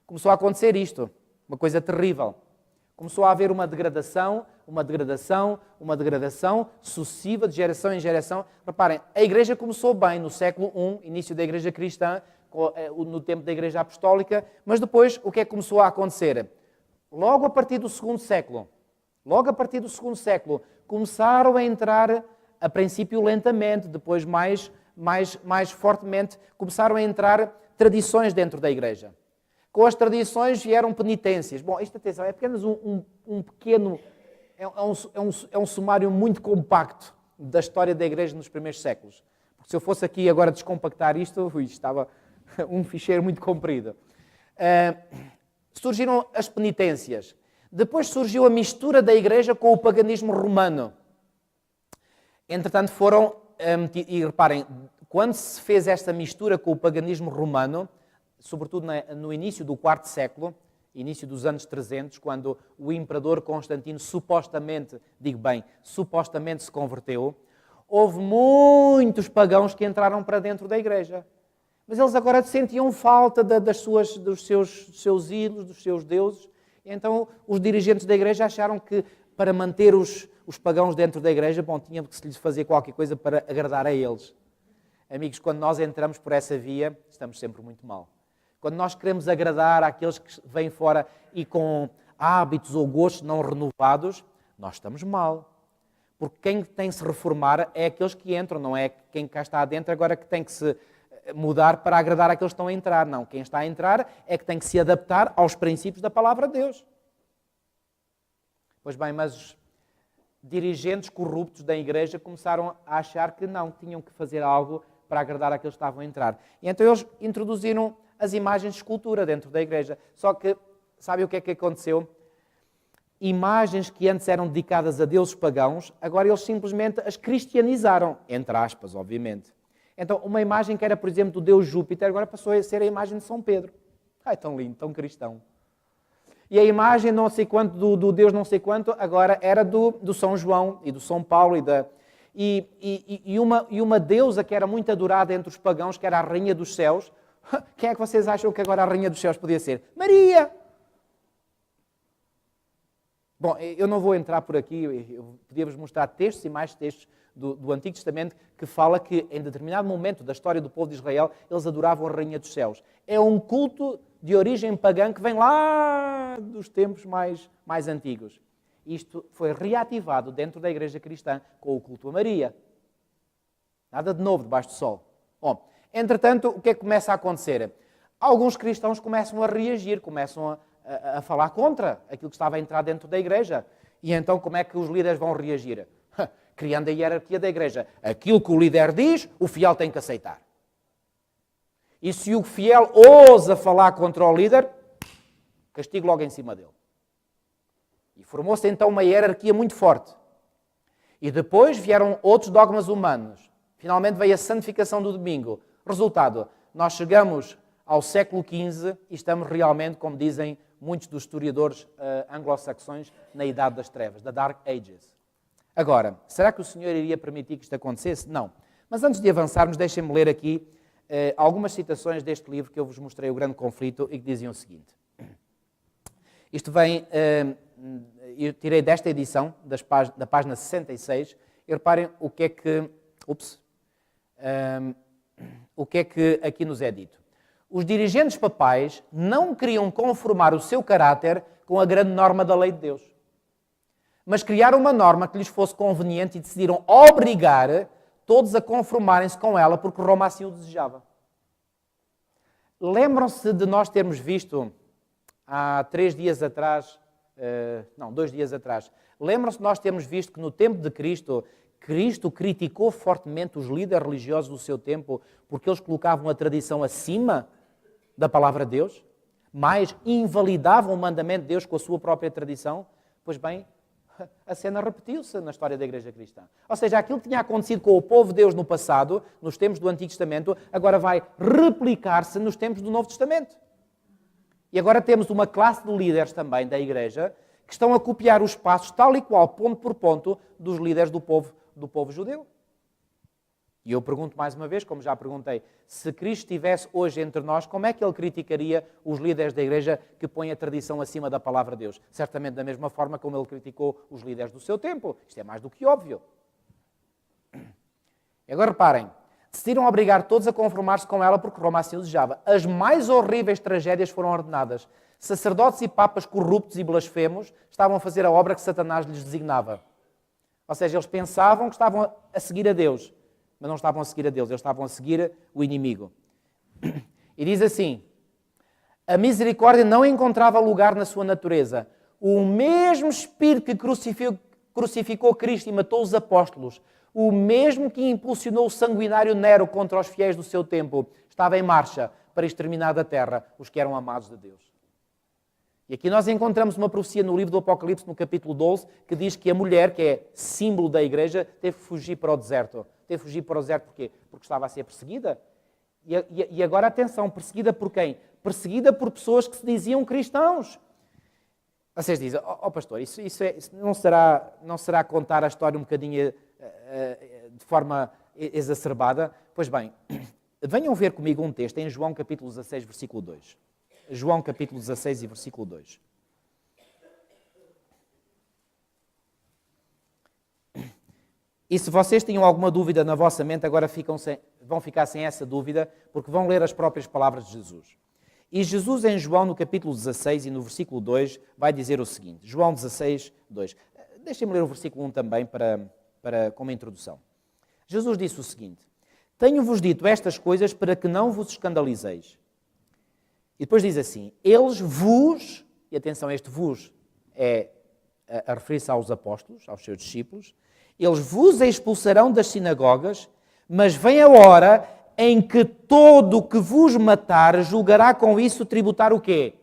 A: começou a acontecer isto, uma coisa terrível. Começou a haver uma degradação sucessiva de geração em geração. Reparem, a igreja começou bem no século I, início da igreja cristã, no tempo da igreja apostólica, mas depois o que é que começou a acontecer? Logo a partir do segundo século, começaram a entrar, a princípio lentamente, depois mais fortemente, começaram a entrar tradições dentro da igreja. Com as tradições vieram penitências. Bom, isto, atenção, é apenas um pequeno... É um sumário muito compacto da história da igreja nos primeiros séculos. Porque se eu fosse aqui agora descompactar isto, estava um ficheiro muito comprido. Surgiram as penitências. Depois surgiu a mistura da igreja com o paganismo romano. Entretanto, e reparem, quando se fez esta mistura com o paganismo romano, sobretudo no início do quarto século, início dos anos 300, quando o imperador Constantino supostamente se converteu, houve muitos pagãos que entraram para dentro da igreja. Mas eles agora sentiam falta dos seus ídolos, dos seus deuses. E então os dirigentes da igreja acharam que para manter os pagãos dentro da igreja, tinha que se lhes fazer qualquer coisa para agradar a eles. Amigos, quando nós entramos por essa via, estamos sempre muito mal. Quando nós queremos agradar àqueles que vêm fora e com hábitos ou gostos não renovados, nós estamos mal. Porque quem tem que se reformar é aqueles que entram, não é quem cá está dentro agora que tem que se mudar para agradar àqueles que estão a entrar. Não, quem está a entrar é que tem que se adaptar aos princípios da palavra de Deus. Pois bem, mas os dirigentes corruptos da igreja começaram a achar que não, tinham que fazer algo para agradar àqueles que estavam a entrar. E então eles introduziram as imagens de escultura dentro da igreja. Só que, sabe o que é que aconteceu? imagens que antes eram dedicadas a deuses pagãos, agora eles simplesmente as cristianizaram, entre aspas, obviamente. Então, uma imagem que era, por exemplo, do deus Júpiter, agora passou a ser a imagem de São Pedro. Ai, tão lindo, tão cristão. E a imagem não sei quanto, do deus não sei quanto, agora era do São João e do São Paulo e uma deusa que era muito adorada entre os pagãos, que era a Rainha dos Céus. Quem é que vocês acham que agora a Rainha dos Céus podia ser? Maria! Bom, eu não vou entrar por aqui, eu podia-vos mostrar textos e mais textos do Antigo Testamento que fala que em determinado momento da história do povo de Israel eles adoravam a Rainha dos Céus. É um culto de origem pagã que vem lá dos tempos mais antigos. Isto foi reativado dentro da Igreja Cristã com o culto a Maria. Nada de novo debaixo do sol. Bom, entretanto, o que é que começa a acontecer? Alguns cristãos começam a reagir, começam a falar contra aquilo que estava a entrar dentro da Igreja. E então como é que os líderes vão reagir? Criando a hierarquia da Igreja. Aquilo que o líder diz, o fiel tem que aceitar. E se o fiel ousa falar contra o líder, castigo logo em cima dele. E formou-se então uma hierarquia muito forte. E depois vieram outros dogmas humanos. Finalmente veio a santificação do domingo. Resultado, nós chegamos ao século XV e estamos realmente, como dizem muitos dos historiadores anglo-saxões, na Idade das Trevas, da Dark Ages. Agora, será que o Senhor iria permitir que isto acontecesse? Não. Mas antes de avançarmos, deixem-me ler aqui algumas citações deste livro que eu vos mostrei, O Grande Conflito, e que diziam o seguinte. Isto vem, eu tirei desta edição, da página 66, e reparem o que é que aqui nos é dito. Os dirigentes papais não queriam conformar o seu caráter com a grande norma da lei de Deus, mas criaram uma norma que lhes fosse conveniente e decidiram obrigar todos a conformarem-se com ela porque Roma assim o desejava. Lembram-se de nós termos visto há 2 dias atrás, lembram-se de nós termos visto que no tempo de Cristo criticou fortemente os líderes religiosos do seu tempo porque eles colocavam a tradição acima da palavra de Deus, mas invalidavam o mandamento de Deus com a sua própria tradição? Pois bem, a cena repetiu-se na história da Igreja Cristã. Ou seja, aquilo que tinha acontecido com o povo de Deus no passado, nos tempos do Antigo Testamento, agora vai replicar-se nos tempos do Novo Testamento. E agora temos uma classe de líderes também da Igreja que estão a copiar os passos tal e qual, ponto por ponto, dos líderes do povo judeu. E eu pergunto mais uma vez, como já perguntei, se Cristo estivesse hoje entre nós, como é que ele criticaria os líderes da Igreja que põem a tradição acima da palavra de Deus? Certamente da mesma forma como ele criticou os líderes do seu tempo. Isto é mais do que óbvio. E agora reparem, decidiram obrigar todos a conformar-se com ela porque Roma assim o desejava. As mais horríveis tragédias foram ordenadas. Sacerdotes e papas corruptos e blasfemos estavam a fazer a obra que Satanás lhes designava. Ou seja, eles pensavam que estavam a seguir a Deus, mas não estavam a seguir a Deus, eles estavam a seguir o inimigo. E diz assim, a misericórdia não encontrava lugar na sua natureza. O mesmo Espírito que crucificou Cristo e matou os apóstolos, o mesmo que impulsionou o sanguinário Nero contra os fiéis do seu tempo, estava em marcha para exterminar da terra os que eram amados de Deus. E aqui nós encontramos uma profecia no livro do Apocalipse, no capítulo 12, que diz que a mulher, que é símbolo da igreja, teve que fugir para o deserto. Teve que fugir para o deserto porquê? Porque estava a ser perseguida. E agora, atenção, perseguida por quem? Perseguida por pessoas que se diziam cristãos. Vocês dizem, pastor, isso não será contar a história um bocadinho de forma exacerbada? Pois bem, venham ver comigo um texto em João capítulo 16, versículo 2. João capítulo 16 e versículo 2. E se vocês tinham alguma dúvida na vossa mente, agora vão ficar sem essa dúvida, porque vão ler as próprias palavras de Jesus. E Jesus em João, no capítulo 16 e no versículo 2, vai dizer o seguinte. João 16, 2. Deixem-me ler o versículo 1 também como introdução. Jesus disse o seguinte. Tenho-vos dito estas coisas para que não vos escandalizeis. E depois diz assim, eles vos, e atenção, este vos é a referir-se aos apóstolos, aos seus discípulos, eles vos expulsarão das sinagogas, mas vem a hora em que todo o que vos matar julgará com isso tributar o quê?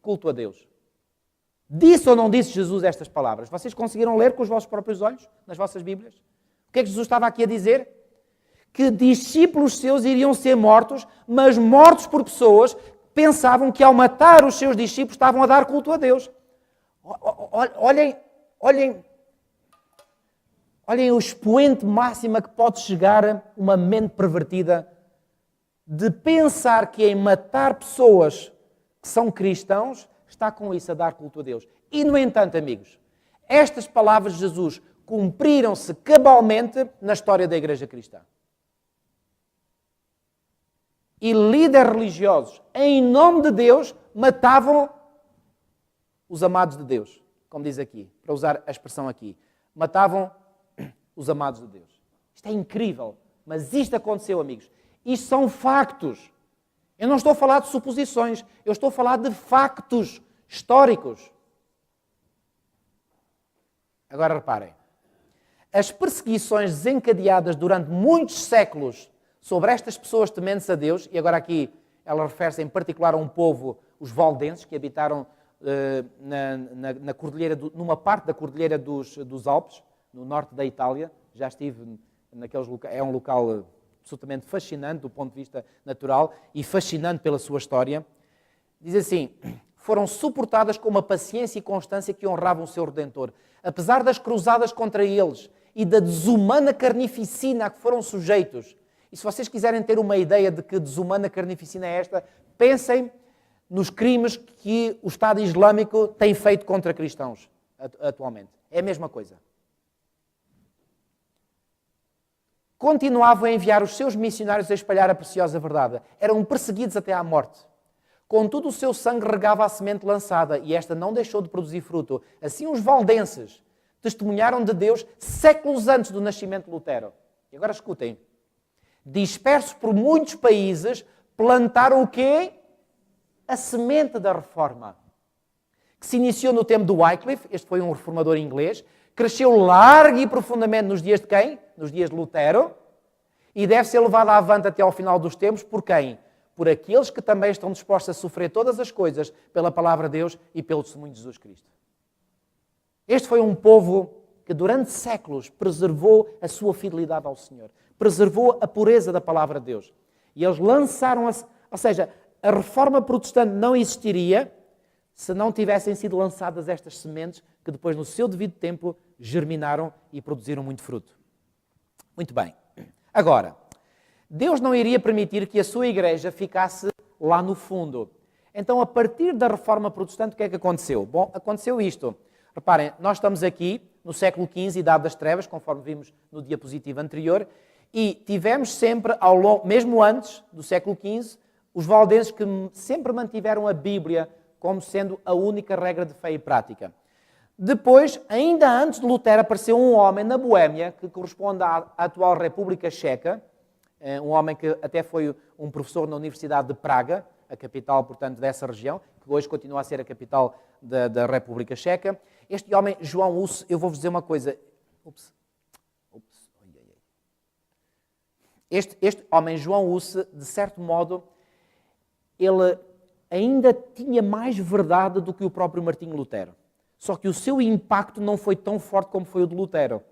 A: Culto a Deus. Disse ou não disse Jesus estas palavras? Vocês conseguiram ler com os vossos próprios olhos, nas vossas Bíblias? O que é que Jesus estava aqui a dizer? Que discípulos seus iriam ser mortos, mas mortos por pessoas que pensavam que ao matar os seus discípulos estavam a dar culto a Deus. Olhem o expoente máximo a que pode chegar uma mente pervertida de pensar que em matar pessoas que são cristãos está com isso a dar culto a Deus. E, no entanto, amigos, estas palavras de Jesus cumpriram-se cabalmente na história da Igreja Cristã. E líderes religiosos, em nome de Deus, matavam os amados de Deus. Como diz aqui, para usar a expressão aqui. Matavam os amados de Deus. Isto é incrível, mas isto aconteceu, amigos. Isto são factos. Eu não estou a falar de suposições, eu estou a falar de factos históricos. Agora reparem. As perseguições desencadeadas durante muitos séculos sobre estas pessoas tementes a Deus, e agora aqui ela refere-se em particular a um povo, os valdenses, que habitaram na cordilheira, numa parte da cordilheira dos Alpes, no norte da Itália. Já estive naqueles locais, é um local absolutamente fascinante do ponto de vista natural e fascinante pela sua história. Diz assim: foram suportadas com uma paciência e constância que honravam o seu Redentor. Apesar das cruzadas contra eles e da desumana carnificina a que foram sujeitos. E se vocês quiserem ter uma ideia de que desumana carnificina é esta, pensem nos crimes que o Estado Islâmico tem feito contra cristãos atualmente. É a mesma coisa. Continuavam a enviar os seus missionários a espalhar a preciosa verdade. Eram perseguidos até à morte. Contudo, o seu sangue regava a semente lançada e esta não deixou de produzir fruto. Assim, os valdenses testemunharam de Deus séculos antes do nascimento de Lutero. E agora escutem. Dispersos por muitos países, plantaram o quê? A semente da reforma. Que se iniciou no tempo do Wycliffe, este foi um reformador inglês, cresceu largo e profundamente nos dias de quem? Nos dias de Lutero, e deve ser levado avante até ao final dos tempos por quem? Por aqueles que também estão dispostos a sofrer todas as coisas pela palavra de Deus e pelo testemunho de Jesus Cristo. Este foi um povo que durante séculos preservou a sua fidelidade ao Senhor, preservou a pureza da palavra de Deus. E eles lançaram-se, ou seja, a reforma protestante não existiria se não tivessem sido lançadas estas sementes que depois, no seu devido tempo, germinaram e produziram muito fruto. Muito bem. Agora, Deus não iria permitir que a sua igreja ficasse lá no fundo. Então, a partir da reforma protestante, o que é que aconteceu? Bom, aconteceu isto. Reparem, nós estamos aqui no século XV, Idade das Trevas, conforme vimos no diapositivo anterior, e tivemos sempre, ao longo, mesmo antes do século XV, os valdenses que sempre mantiveram a Bíblia como sendo a única regra de fé e prática. Depois, ainda antes de Lutero, apareceu um homem na Boémia, que corresponde à atual República Checa, um homem que até foi um professor na Universidade de Praga, a capital, portanto, dessa região, que hoje continua a ser a capital da República Checa. Este homem, João Hus, eu vou-vos dizer uma coisa. Este homem, João Hus, de certo modo, ele ainda tinha mais verdade do que o próprio Martinho Lutero. Só que o seu impacto não foi tão forte como foi o de Lutero.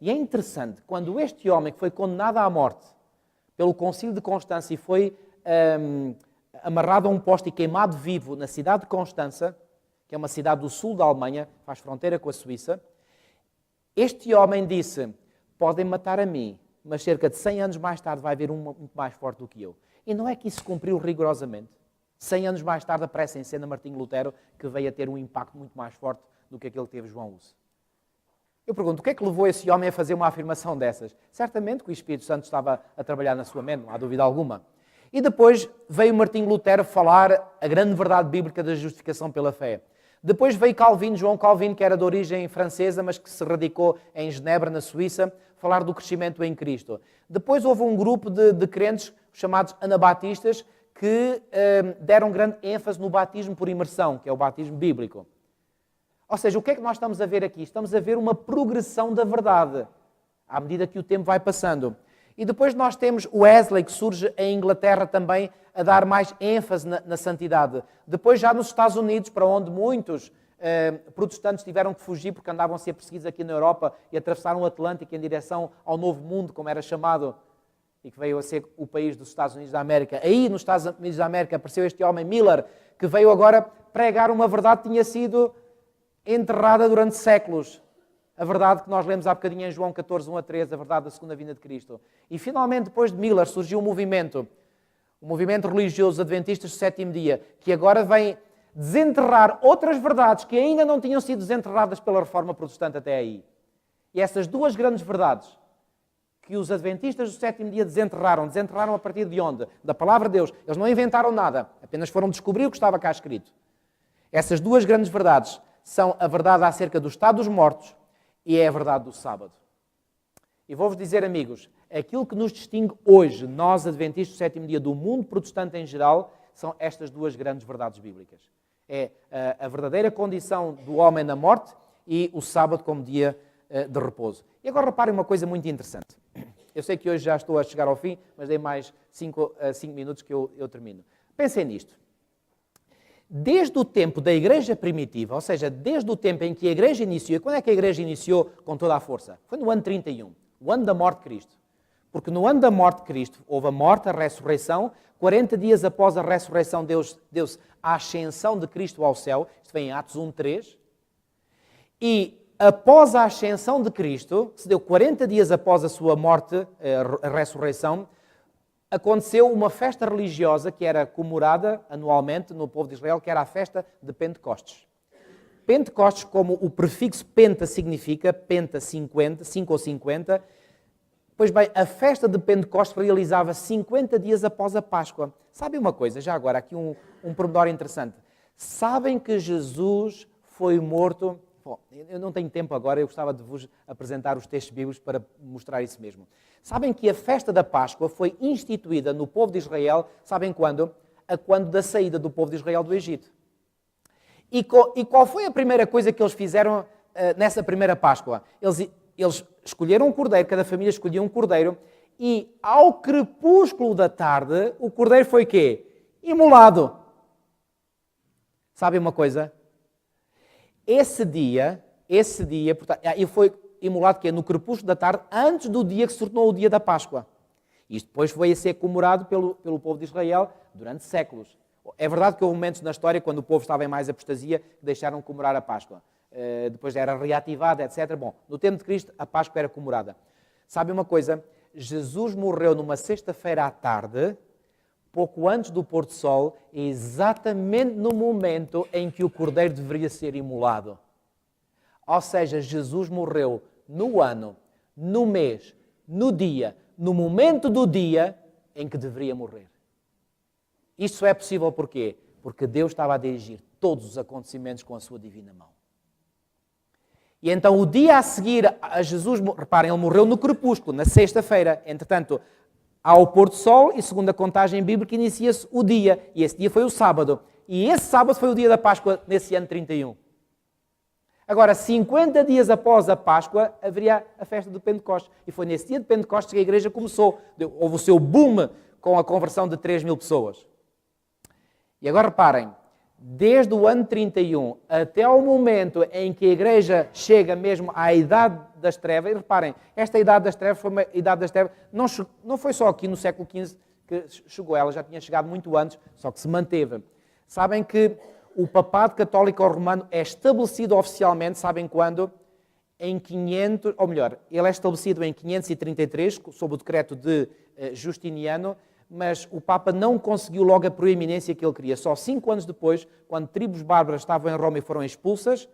A: E é interessante, quando este homem que foi condenado à morte pelo Concílio de Constança e foi amarrado a um poste e queimado vivo na cidade de Constança, que é uma cidade do sul da Alemanha, faz fronteira com a Suíça, este homem disse: podem matar a mim, mas cerca de 100 anos mais tarde vai haver um muito mais forte do que eu. E não é que isso se cumpriu rigorosamente. 100 anos mais tarde aparece em cena Martinho Lutero, que veio a ter um impacto muito mais forte do que aquele que teve João Hus. Eu pergunto, o que é que levou esse homem a fazer uma afirmação dessas? Certamente que o Espírito Santo estava a trabalhar na sua mente, não há dúvida alguma. E depois veio Martinho Lutero falar a grande verdade bíblica da justificação pela fé. Depois veio Calvino, João Calvino, que era de origem francesa, mas que se radicou em Genebra, na Suíça, falar do crescimento em Cristo. Depois houve um grupo de crentes chamados anabatistas que deram grande ênfase no batismo por imersão, que é o batismo bíblico. Ou seja, o que é que nós estamos a ver aqui? Estamos a ver uma progressão da verdade, à medida que o tempo vai passando. E depois nós temos o Wesley, que surge em Inglaterra também a dar mais ênfase na santidade. Depois já nos Estados Unidos, para onde muitos protestantes tiveram que fugir porque andavam a ser perseguidos aqui na Europa e atravessaram o Atlântico em direção ao Novo Mundo, como era chamado, e que veio a ser o país dos Estados Unidos da América. Aí, nos Estados Unidos da América, apareceu este homem, Miller, que veio agora pregar uma verdade que tinha sido enterrada durante séculos. A verdade que nós lemos há bocadinho em João 14, 1 a 13, a verdade da segunda vinda de Cristo. E finalmente, depois de Miller, surgiu um movimento religioso adventistas do sétimo dia, que agora vem desenterrar outras verdades que ainda não tinham sido desenterradas pela Reforma Protestante até aí. E essas duas grandes verdades que os adventistas do sétimo dia desenterraram a partir de onde? Da palavra de Deus. Eles não inventaram nada, apenas foram descobrir o que estava cá escrito. Essas duas grandes verdades são a verdade acerca do estado dos mortos e é a verdade do sábado. E vou-vos dizer, amigos, aquilo que nos distingue hoje, nós adventistas do sétimo dia, do mundo protestante em geral, são estas duas grandes verdades bíblicas. É a verdadeira condição do homem na morte e o sábado como dia de repouso. E agora reparem uma coisa muito interessante. Eu sei que hoje já estou a chegar ao fim, mas dei mais 5 minutos que eu termino. Pensem nisto. Desde o tempo da igreja primitiva, ou seja, desde o tempo em que a igreja iniciou, e quando é que a igreja iniciou com toda a força? Foi no ano 31, o ano da morte de Cristo. Porque no ano da morte de Cristo houve a morte, a ressurreição. 40 dias após a ressurreição deu-se a ascensão de Cristo ao céu. Isto vem em Atos 1:3. E após a ascensão de Cristo, se deu 40 dias após a sua morte, a ressurreição, aconteceu uma festa religiosa que era comemorada anualmente no povo de Israel, que era a festa de Pentecostes. Pentecostes, como o prefixo penta significa, penta 50, 5 ou 50, pois bem, a festa de Pentecostes realizava 50 dias após a Páscoa. Sabem uma coisa, já agora, aqui um pormenor interessante. Sabem que Jesus foi morto... Bom, eu não tenho tempo agora, eu gostava de vos apresentar os textos bíblicos para mostrar isso mesmo. Sabem que a festa da Páscoa foi instituída no povo de Israel, sabem quando? A quando da saída do povo de Israel do Egito. E qual foi a primeira coisa que eles fizeram nessa primeira Páscoa? Eles escolheram um cordeiro, cada família escolhia um cordeiro, e ao crepúsculo da tarde, o cordeiro foi quê? Imolado. Sabem uma coisa? Esse dia, portanto, ele foi imolado que é no crepúsculo da tarde, antes do dia que se tornou o dia da Páscoa. Isto depois foi a ser comemorado pelo povo de Israel durante séculos. É verdade que houve momentos na história, quando o povo estava em mais apostasia, que deixaram de comemorar a Páscoa. Depois era reativada, etc. Bom, no tempo de Cristo, a Páscoa era comemorada. Sabe uma coisa? Jesus morreu numa sexta-feira à tarde, pouco antes do pôr do sol, exatamente no momento em que o cordeiro deveria ser imolado. Ou seja, Jesus morreu no ano, no mês, no dia, no momento do dia em que deveria morrer. Isto é possível porquê? Porque Deus estava a dirigir todos os acontecimentos com a sua divina mão. E então o dia a seguir a Jesus, reparem, ele morreu no crepúsculo, na sexta-feira. Entretanto, ao pôr do sol, e segundo a contagem bíblica, inicia-se o dia. E esse dia foi o sábado. E esse sábado foi o dia da Páscoa, nesse ano 31. Agora, 50 dias após a Páscoa, haveria a festa do Pentecostes. E foi nesse dia de Pentecostes que a igreja começou. Houve o seu boom com a conversão de 3.000 pessoas. E agora reparem, desde o ano 31 até ao momento em que a igreja chega mesmo à idade das trevas, e reparem, esta idade das trevas foi uma idade das trevas, não foi só aqui no século XV que chegou, ela já tinha chegado muito antes, só que se manteve. Sabem que o papado católico romano é estabelecido oficialmente, sabem quando? Em 500, ou melhor, ele é estabelecido em 533, sob o decreto de Justiniano, mas o Papa não conseguiu logo a proeminência que ele queria. Só 5 anos depois, quando tribos bárbaras estavam em Roma e foram expulsas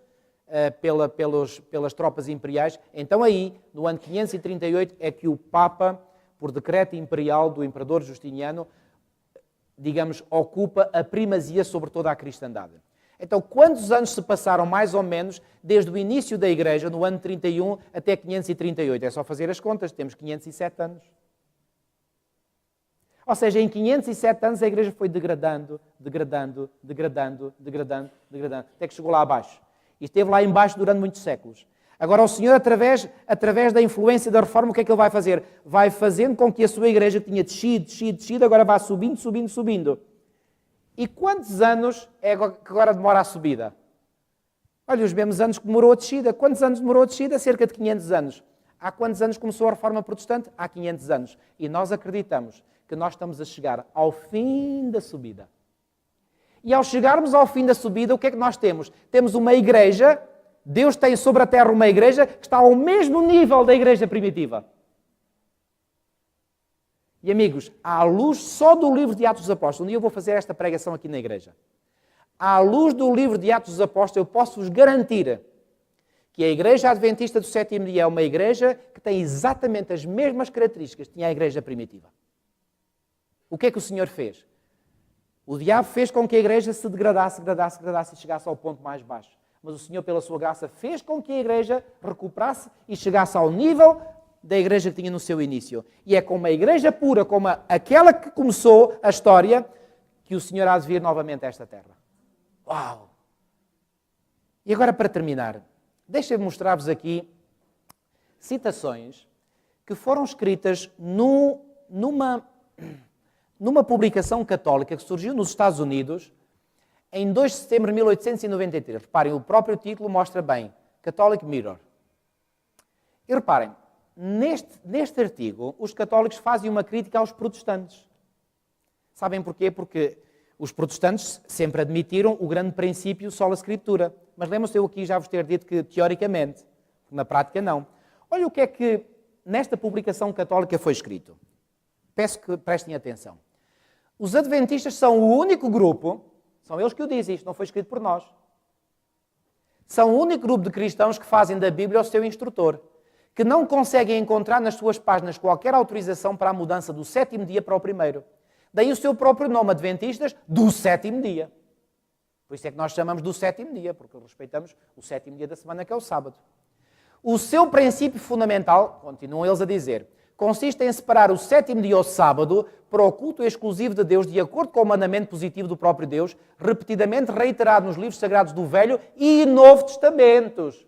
A: pelas tropas imperiais, então aí, no ano 538, é que o Papa, por decreto imperial do imperador Justiniano, digamos, ocupa a primazia sobre toda a cristandade. Então, quantos anos se passaram, mais ou menos, desde o início da Igreja, no ano 31 até 538? É só fazer as contas, temos 507 anos. Ou seja, em 507 anos a Igreja foi degradando, até que chegou lá abaixo. E esteve lá embaixo durante muitos séculos. Agora o Senhor, através da influência da reforma, o que é que Ele vai fazer? Vai fazendo com que a sua igreja, que tinha descido, agora vá subindo. E quantos anos é que agora demora a subida? Olha, os mesmos anos que demorou a descida. Quantos anos demorou a descida? Cerca de 500 anos. Há quantos anos começou a reforma protestante? Há 500 anos. E nós acreditamos que nós estamos a chegar ao fim da subida. E ao chegarmos ao fim da subida, o que é que nós temos? Temos uma igreja, Deus tem sobre a terra uma igreja que está ao mesmo nível da igreja primitiva. E amigos, à luz só do livro de Atos dos Apóstolos, um dia eu vou fazer esta pregação aqui na igreja. À luz do livro de Atos dos Apóstolos, eu posso-vos garantir que a Igreja Adventista do Sétimo Dia é uma igreja que tem exatamente as mesmas características que tinha a igreja primitiva. O que é que o Senhor fez? O diabo fez com que a igreja se degradasse e chegasse ao ponto mais baixo. Mas o Senhor, pela sua graça, fez com que a igreja recuperasse e chegasse ao nível da igreja que tinha no seu início. E é com uma igreja pura, como aquela que começou a história, que o Senhor há de vir novamente a esta terra. Uau! E agora, para terminar, deixem-me mostrar-vos aqui citações que foram escritas numa publicação católica que surgiu nos Estados Unidos em 2 de setembro de 1893. Reparem, o próprio título mostra bem, Catholic Mirror. E reparem, neste artigo, os católicos fazem uma crítica aos protestantes. Sabem porquê? Porque os protestantes sempre admitiram o grande princípio sola scriptura. Mas lembram-se, eu aqui já vos ter dito que teoricamente, na prática não. Olha o que é que nesta publicação católica foi escrito. Peço que prestem atenção. Os adventistas são o único grupo, são eles que o dizem, isto não foi escrito por nós. São o único grupo de cristãos que fazem da Bíblia o seu instrutor, que não conseguem encontrar nas suas páginas qualquer autorização para a mudança do sétimo dia para o primeiro. Daí o seu próprio nome, Adventistas, do sétimo dia. Por isso é que nós chamamos do sétimo dia, porque respeitamos o sétimo dia da semana, que é o sábado. O seu princípio fundamental, continuam eles a dizer, consiste em separar o sétimo dia, o sábado, para o culto exclusivo de Deus, de acordo com o mandamento positivo do próprio Deus, repetidamente reiterado nos livros sagrados do Velho e Novo Testamentos.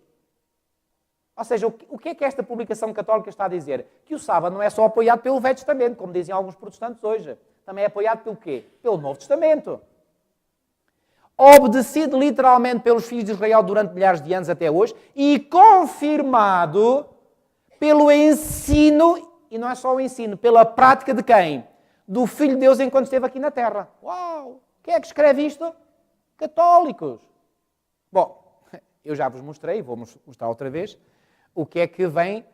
A: Ou seja, o que é que esta publicação católica está a dizer? Que o sábado não é só apoiado pelo Velho Testamento, como dizem alguns protestantes hoje. Também é apoiado pelo quê? Pelo Novo Testamento. Obedecido literalmente pelos filhos de Israel durante milhares de anos até hoje e confirmado pelo ensino, e não é só o ensino, pela prática de quem? Do Filho de Deus enquanto esteve aqui na Terra. Uau! Quem é que escreve isto? Católicos. Bom, eu já vos mostrei, vou mostrar outra vez, o que é que vem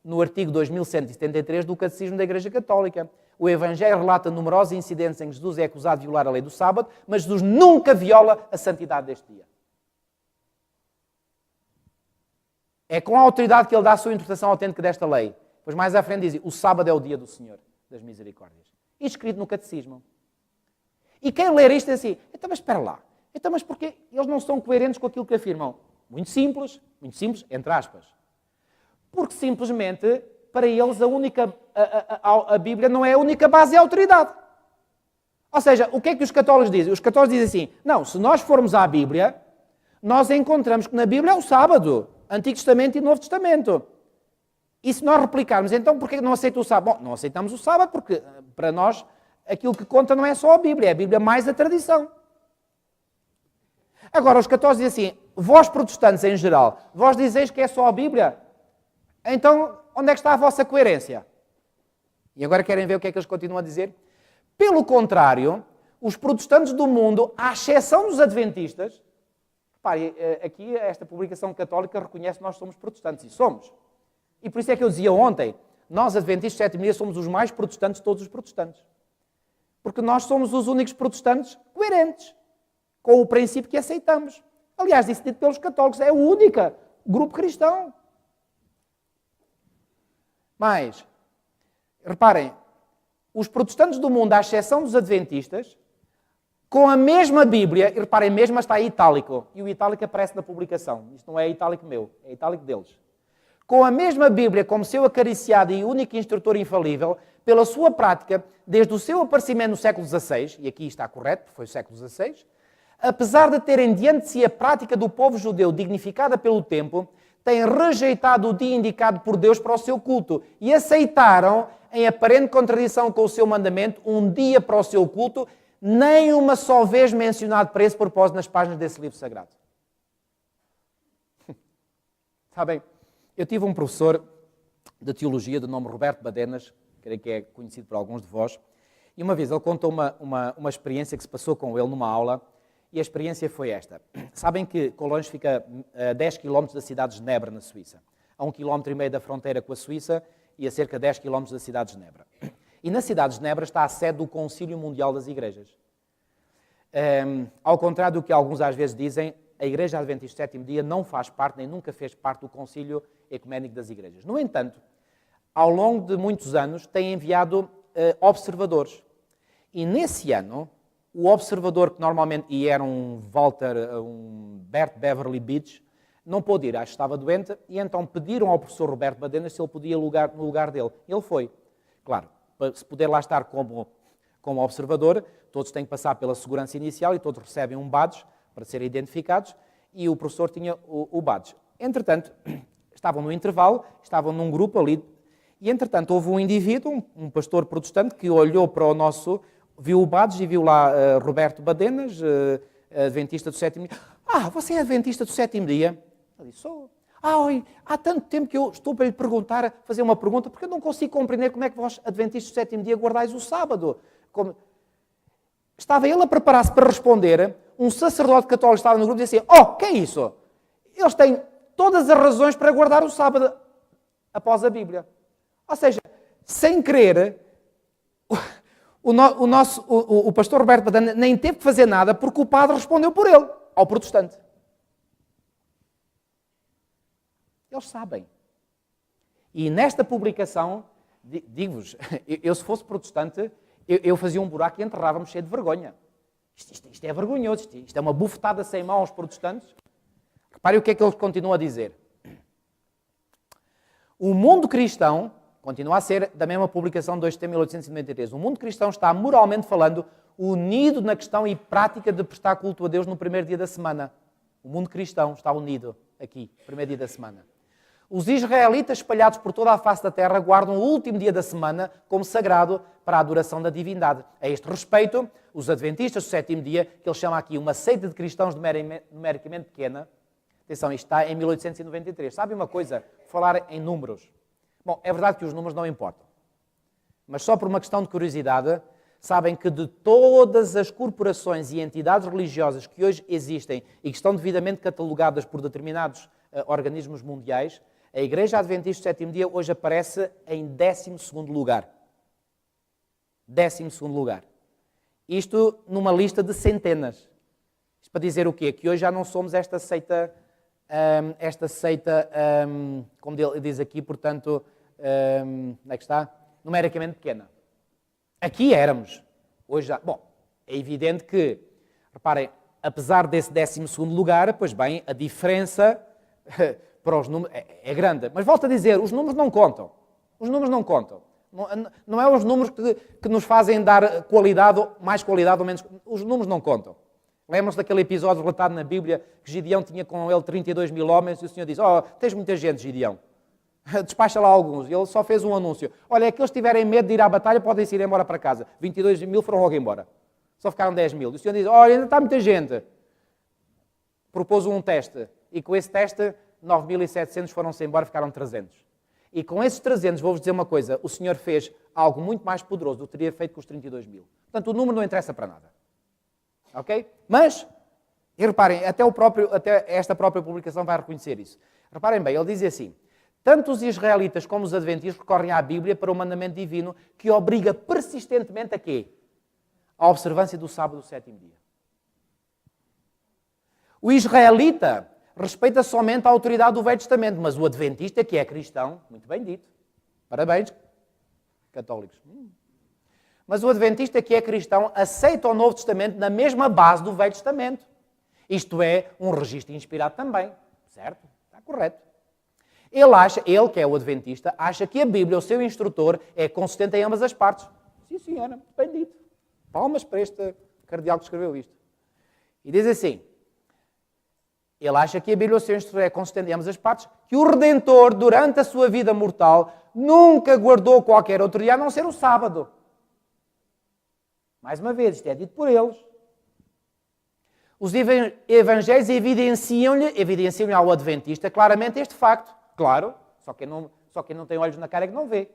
A: no artigo 2173 do Catecismo da Igreja Católica. O Evangelho relata numerosos incidentes em que Jesus é acusado de violar a lei do sábado, mas Jesus nunca viola a santidade deste dia. É com a autoridade que ele dá a sua interpretação autêntica desta lei. Pois mais à frente diz, o sábado é o dia do Senhor, das misericórdias. E escrito no Catecismo. E quem ler isto é assim, então mas espera lá, então mas porquê eles não são coerentes com aquilo que afirmam? Muito simples, entre aspas. Porque simplesmente, para eles, a Bíblia não é a única base e autoridade. Ou seja, o que é que os católicos dizem? Os católicos dizem assim, não, se nós formos à Bíblia, nós encontramos que na Bíblia é o sábado, Antigo Testamento e Novo Testamento. E se nós replicarmos, então porquê não aceita o sábado? Bom, não aceitamos o sábado porque, para nós, aquilo que conta não é só a Bíblia mais a tradição. Agora, os católicos dizem assim, vós protestantes em geral, vós dizeis que é só a Bíblia? Então, onde é que está a vossa coerência? E agora querem ver o que é que eles continuam a dizer? Pelo contrário, os protestantes do mundo, à exceção dos adventistas, repare, aqui esta publicação católica reconhece que nós somos protestantes, e somos. E por isso é que eu dizia ontem, nós adventistas de sétimo dia somos os mais protestantes de todos os protestantes. Porque nós somos os únicos protestantes coerentes com o princípio que aceitamos. Aliás, isso dito pelos católicos, é o único grupo cristão. Mas, reparem, os protestantes do mundo, à exceção dos adventistas, com a mesma Bíblia, e reparem, mesmo está em itálico, e o itálico aparece na publicação, isto não é itálico meu, é itálico deles. Com a mesma Bíblia como seu acariciado e único instrutor infalível, pela sua prática, desde o seu aparecimento no século XVI, e aqui está correto, porque foi o século XVI, apesar de terem diante de si a prática do povo judeu dignificada pelo tempo, têm rejeitado o dia indicado por Deus para o seu culto e aceitaram, em aparente contradição com o seu mandamento, um dia para o seu culto, nem uma só vez mencionado para esse propósito nas páginas desse livro sagrado. Sabem, eu tive um professor de teologia de nome Roberto Badenas, creio que é conhecido por alguns de vós, e uma vez ele contou uma experiência que se passou com ele numa aula, e a experiência foi esta. Sabem que Colões fica a 10 km da cidade de Genebra, na Suíça, a 1,5 km da fronteira com a Suíça e a cerca de 10 km da cidade de Genebra. E na cidade de Genebra está a sede do Concílio Mundial das Igrejas. Ao contrário do que alguns às vezes dizem, a Igreja Adventista do Sétimo Dia não faz parte, nem nunca fez parte do Concílio Ecuménico das Igrejas. No entanto, ao longo de muitos anos, tem enviado observadores. E nesse ano, o observador que normalmente, e era um Bert Beverly Beach, não pôde ir, acho que estava doente, e então pediram ao professor Roberto Badenas se ele podia no lugar dele. Ele foi. Claro, para se poder lá estar como observador, todos têm que passar pela segurança inicial e todos recebem um badge para serem identificados, e o professor tinha o badge. Entretanto, estavam no intervalo, estavam num grupo ali, e entretanto houve um indivíduo, um pastor protestante, que olhou para o nosso, viu o badge e viu lá Roberto Badenas, adventista do sétimo dia. Ah, você é adventista do sétimo dia? Eu disse, sou. Oi, há tanto tempo que eu estou para lhe perguntar, fazer uma pergunta, porque eu não consigo compreender como é que vós, adventistas do sétimo dia, guardais o sábado. Estava ele a preparar-se para responder, um sacerdote católico estava no grupo e disse assim, que é isso? Eles têm todas as razões para guardar o sábado após a Bíblia. Ou seja, sem querer, o pastor Roberto Badenas nem teve que fazer nada porque o padre respondeu por ele, ao protestante. Eles sabem. E nesta publicação, digo-vos, eu se fosse protestante, eu fazia um buraco e enterrava-me cheio de vergonha. Isto é vergonhoso, isto é uma bufetada sem mão aos protestantes. Reparem o que é que eles continuam a dizer. O mundo cristão, continua a ser da mesma publicação de 2 de setembro de 1893, o mundo cristão está, moralmente falando, unido na questão e prática de prestar culto a Deus no primeiro dia da semana. O mundo cristão está unido aqui, primeiro dia da semana. Os israelitas espalhados por toda a face da terra guardam o último dia da semana como sagrado para a adoração da divindade. A este respeito, os adventistas do sétimo dia, que ele chama aqui uma seita de cristãos numericamente pequena, atenção, isto está em 1893. Sabe uma coisa? Falar em números. Bom, é verdade que os números não importam. Mas só por uma questão de curiosidade, sabem que de todas as corporações e entidades religiosas que hoje existem e que estão devidamente catalogadas por determinados organismos mundiais, a Igreja Adventista do Sétimo Dia hoje aparece em 12º lugar. 12º lugar. Isto numa lista de centenas. Isto para dizer o quê? Que hoje já não somos esta seita, como ele diz aqui, portanto, onde é que está? Numericamente pequena. Aqui éramos. Hoje já... Bom, é evidente que, reparem, apesar desse 12º lugar, pois bem, a diferença para os números é grande. Mas volto a dizer, os números não contam. Os números não contam. Não é os números que nos fazem dar qualidade, mais qualidade ou menos... Os números não contam. Lembram-se daquele episódio relatado na Bíblia que Gideão tinha com ele 32 mil homens e o Senhor diz, tens muita gente, Gideão. Despacha lá alguns. E ele só fez um anúncio. Olha, aqueles que tiverem medo de ir à batalha podem se ir embora para casa. 22 mil foram logo embora. Só ficaram 10 mil. E o Senhor diz, olha, ainda está muita gente. Propôs um teste. E com esse teste, 9.700 foram-se embora, ficaram 300. E com esses 300, vou-vos dizer uma coisa, o Senhor fez algo muito mais poderoso do que teria feito com os 32 mil. Portanto, o número não interessa para nada. Ok? Mas, e reparem, até esta própria publicação vai reconhecer isso. Reparem bem, ele diz assim, tanto os israelitas como os adventistas recorrem à Bíblia para o mandamento divino que obriga persistentemente a quê? A observância do sábado do sétimo dia. O israelita respeita somente a autoridade do Velho Testamento, mas o adventista, que é cristão, muito bem dito. Parabéns, católicos. Mas o adventista, que é cristão, aceita o Novo Testamento na mesma base do Velho Testamento. Isto é, um registro inspirado também. Certo? Está correto. Ele, que é o adventista, acha que a Bíblia, o seu instrutor, é consistente em ambas as partes. Sim, senhora, bem dito. Palmas para este cardeal que escreveu isto. E diz assim, Ele acha que a Bíblia é consistente em ambas as partes, que o Redentor, durante a sua vida mortal, nunca guardou qualquer outro dia a não ser o sábado. Mais uma vez, isto é dito por eles. Os evangelhos evidenciam ao adventista claramente este facto. Claro, só quem não tem olhos na cara é que não vê.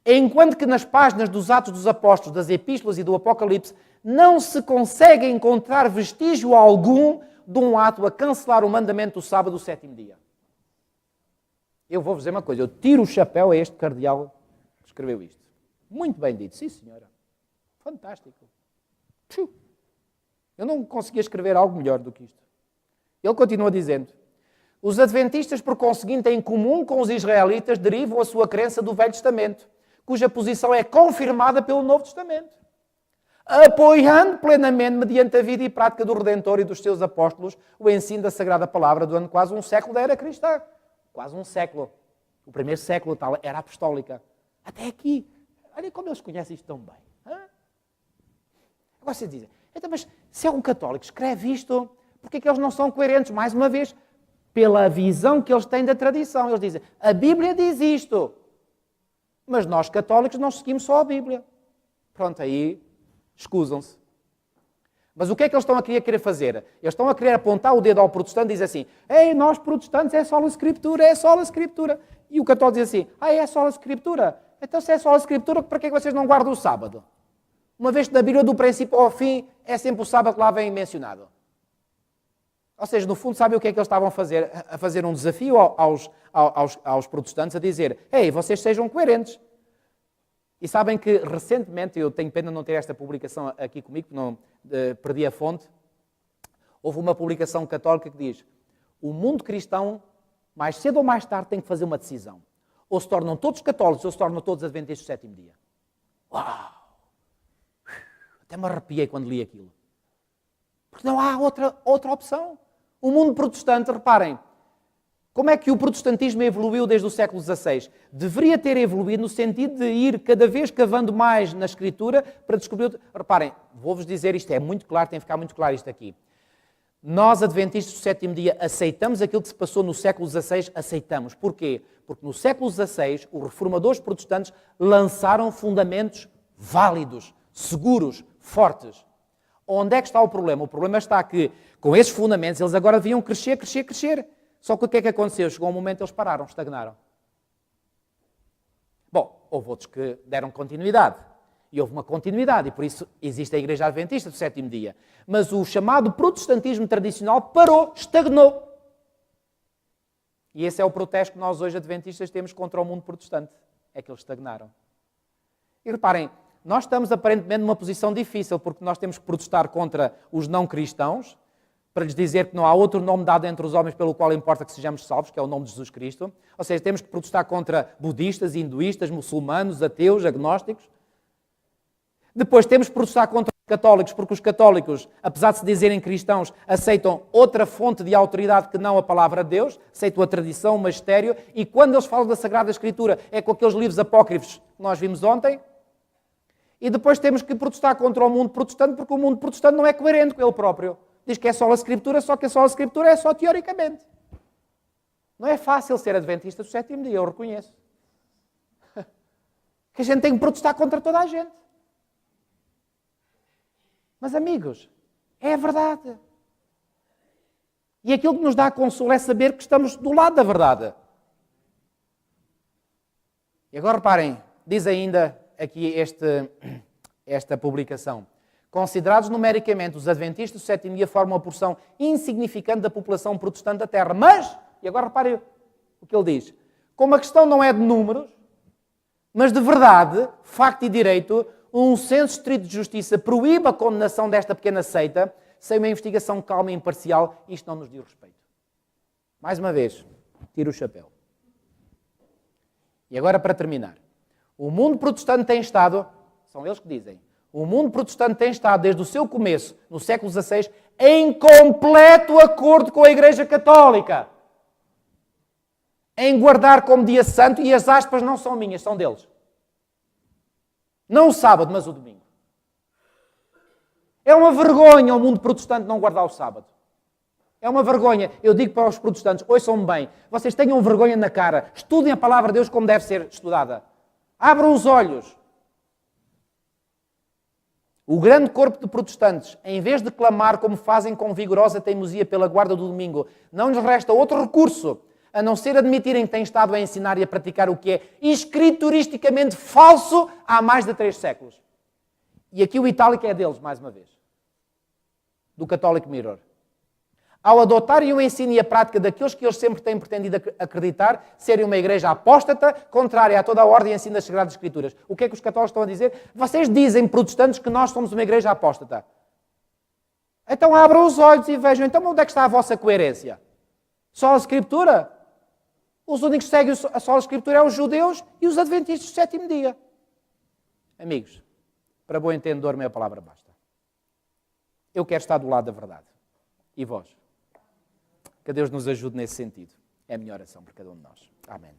A: Enquanto que nas páginas dos Atos dos Apóstolos, das Epístolas e do Apocalipse, não se consegue encontrar vestígio algum de um ato a cancelar o mandamento do sábado do sétimo dia. Eu vou-vos dizer uma coisa, eu tiro o chapéu a este cardeal que escreveu isto. Muito bem dito, sim senhora. Fantástico. Eu não conseguia escrever algo melhor do que isto. Ele continua dizendo, os adventistas, por conseguinte, em comum com os israelitas, derivam a sua crença do Velho Testamento, cuja posição é confirmada pelo Novo Testamento, apoiando plenamente, mediante a vida e prática do Redentor e dos seus apóstolos, o ensino da Sagrada Palavra durante quase um século da era cristã. Quase um século. O primeiro século tal era apostólica. Até aqui. Olha como eles conhecem isto tão bem. Hã? Agora vocês dizem, então, mas se é um católico escreve isto, por que é que eles não são coerentes? Mais uma vez, pela visão que eles têm da tradição. Eles dizem, a Bíblia diz isto. Mas nós católicos não seguimos só a Bíblia. Pronto, aí escusam-se. Mas o que é que eles estão a querer fazer? Eles estão a querer apontar o dedo ao protestante e dizer assim, ei, nós protestantes é só a Escritura, é só a Escritura. E o católico diz assim, é só a Escritura. Então se é só a Escritura, para que é que vocês não guardam o sábado? Uma vez que na Bíblia, do princípio ao fim, é sempre o sábado que lá vem mencionado. Ou seja, no fundo, sabem o que é que eles estavam a fazer? A fazer um desafio aos protestantes, a dizer, ei, vocês sejam coerentes. E sabem que, recentemente, eu tenho pena de não ter esta publicação aqui comigo, porque não perdi a fonte, houve uma publicação católica que diz, o mundo cristão, mais cedo ou mais tarde, tem que fazer uma decisão. Ou se tornam todos católicos, ou se tornam todos adventistas do sétimo dia. Uau! Até me arrepiei quando li aquilo. Porque não há outra opção. O mundo protestante, reparem, como é que o protestantismo evoluiu desde o século XVI? Deveria ter evoluído no sentido de ir cada vez cavando mais na Escritura para descobrir... Reparem, vou-vos dizer, isto é muito claro, tem que ficar muito claro isto aqui. Nós, adventistas do sétimo dia, aceitamos aquilo que se passou no século XVI, aceitamos. Porquê? Porque no século XVI, os reformadores protestantes lançaram fundamentos válidos, seguros, fortes. Onde é que está o problema? O problema está que, com esses fundamentos, eles agora deviam crescer, crescer, crescer. Só que o que é que aconteceu? Chegou um momento eles pararam, estagnaram. Bom, houve outros que deram continuidade. E houve uma continuidade, e por isso existe a Igreja Adventista do sétimo dia. Mas o chamado protestantismo tradicional parou, estagnou. E esse é o protesto que nós hoje, adventistas, temos contra o mundo protestante. É que eles estagnaram. E reparem, nós estamos aparentemente numa posição difícil, porque nós temos que protestar contra os não cristãos, para lhes dizer que não há outro nome dado entre os homens pelo qual importa que sejamos salvos, que é o nome de Jesus Cristo. Ou seja, temos que protestar contra budistas, hinduístas, muçulmanos, ateus, agnósticos. Depois temos que protestar contra os católicos, porque os católicos, apesar de se dizerem cristãos, aceitam outra fonte de autoridade que não a palavra de Deus, aceitam a tradição, o magistério, e quando eles falam da Sagrada Escritura é com aqueles livros apócrifos que nós vimos ontem. E depois temos que protestar contra o mundo protestante, porque o mundo protestante não é coerente com ele próprio. Diz que é só a Escritura, só que a só a Escritura é só teoricamente. Não é fácil ser adventista do sétimo dia, eu reconheço. Que a gente tem que protestar contra toda a gente. Mas, amigos, é a verdade. E aquilo que nos dá consolo é saber que estamos do lado da verdade. E agora reparem, diz ainda aqui esta publicação. Considerados numericamente, os adventistas do sétimo dia formam uma porção insignificante da população protestante da Terra. Mas, e agora reparem o que ele diz, como a questão não é de números, mas de verdade, facto e direito, um senso estrito de justiça proíbe a condenação desta pequena seita sem uma investigação calma e imparcial. Isto não nos diz respeito. Mais uma vez, tiro o chapéu. E agora, para terminar, o mundo protestante tem estado, são eles que dizem, o mundo protestante tem estado, desde o seu começo, no século XVI, em completo acordo com a Igreja Católica. Em guardar como dia santo, e as aspas não são minhas, são deles. Não o sábado, mas o domingo. É uma vergonha o mundo protestante não guardar o sábado. É uma vergonha. Eu digo para os protestantes, ouçam-me bem, vocês tenham vergonha na cara, estudem a palavra de Deus como deve ser estudada. Abram os olhos. O grande corpo de protestantes, em vez de clamar como fazem com vigorosa teimosia pela guarda do domingo, não lhes resta outro recurso a não ser admitirem que têm estado a ensinar e a praticar o que é escrituristicamente falso há mais de 3 séculos. E aqui o itálico é deles, mais uma vez. Do Catholic Mirror. Ao adotarem o ensino e a prática daqueles que eles sempre têm pretendido acreditar, serem uma igreja apóstata, contrária a toda a ordem e ensino das Sagradas Escrituras. O que é que os católicos estão a dizer? Vocês dizem, protestantes, que nós somos uma igreja apóstata. Então abram os olhos e vejam, então onde é que está a vossa coerência? Só a Escritura? Os únicos que seguem a só a Escritura é os judeus e os adventistas do 7º dia. Amigos, para bom entendedor, meia palavra basta. Eu quero estar do lado da verdade. E vós? Que Deus nos ajude nesse sentido. É a minha oração por cada um de nós. Amém.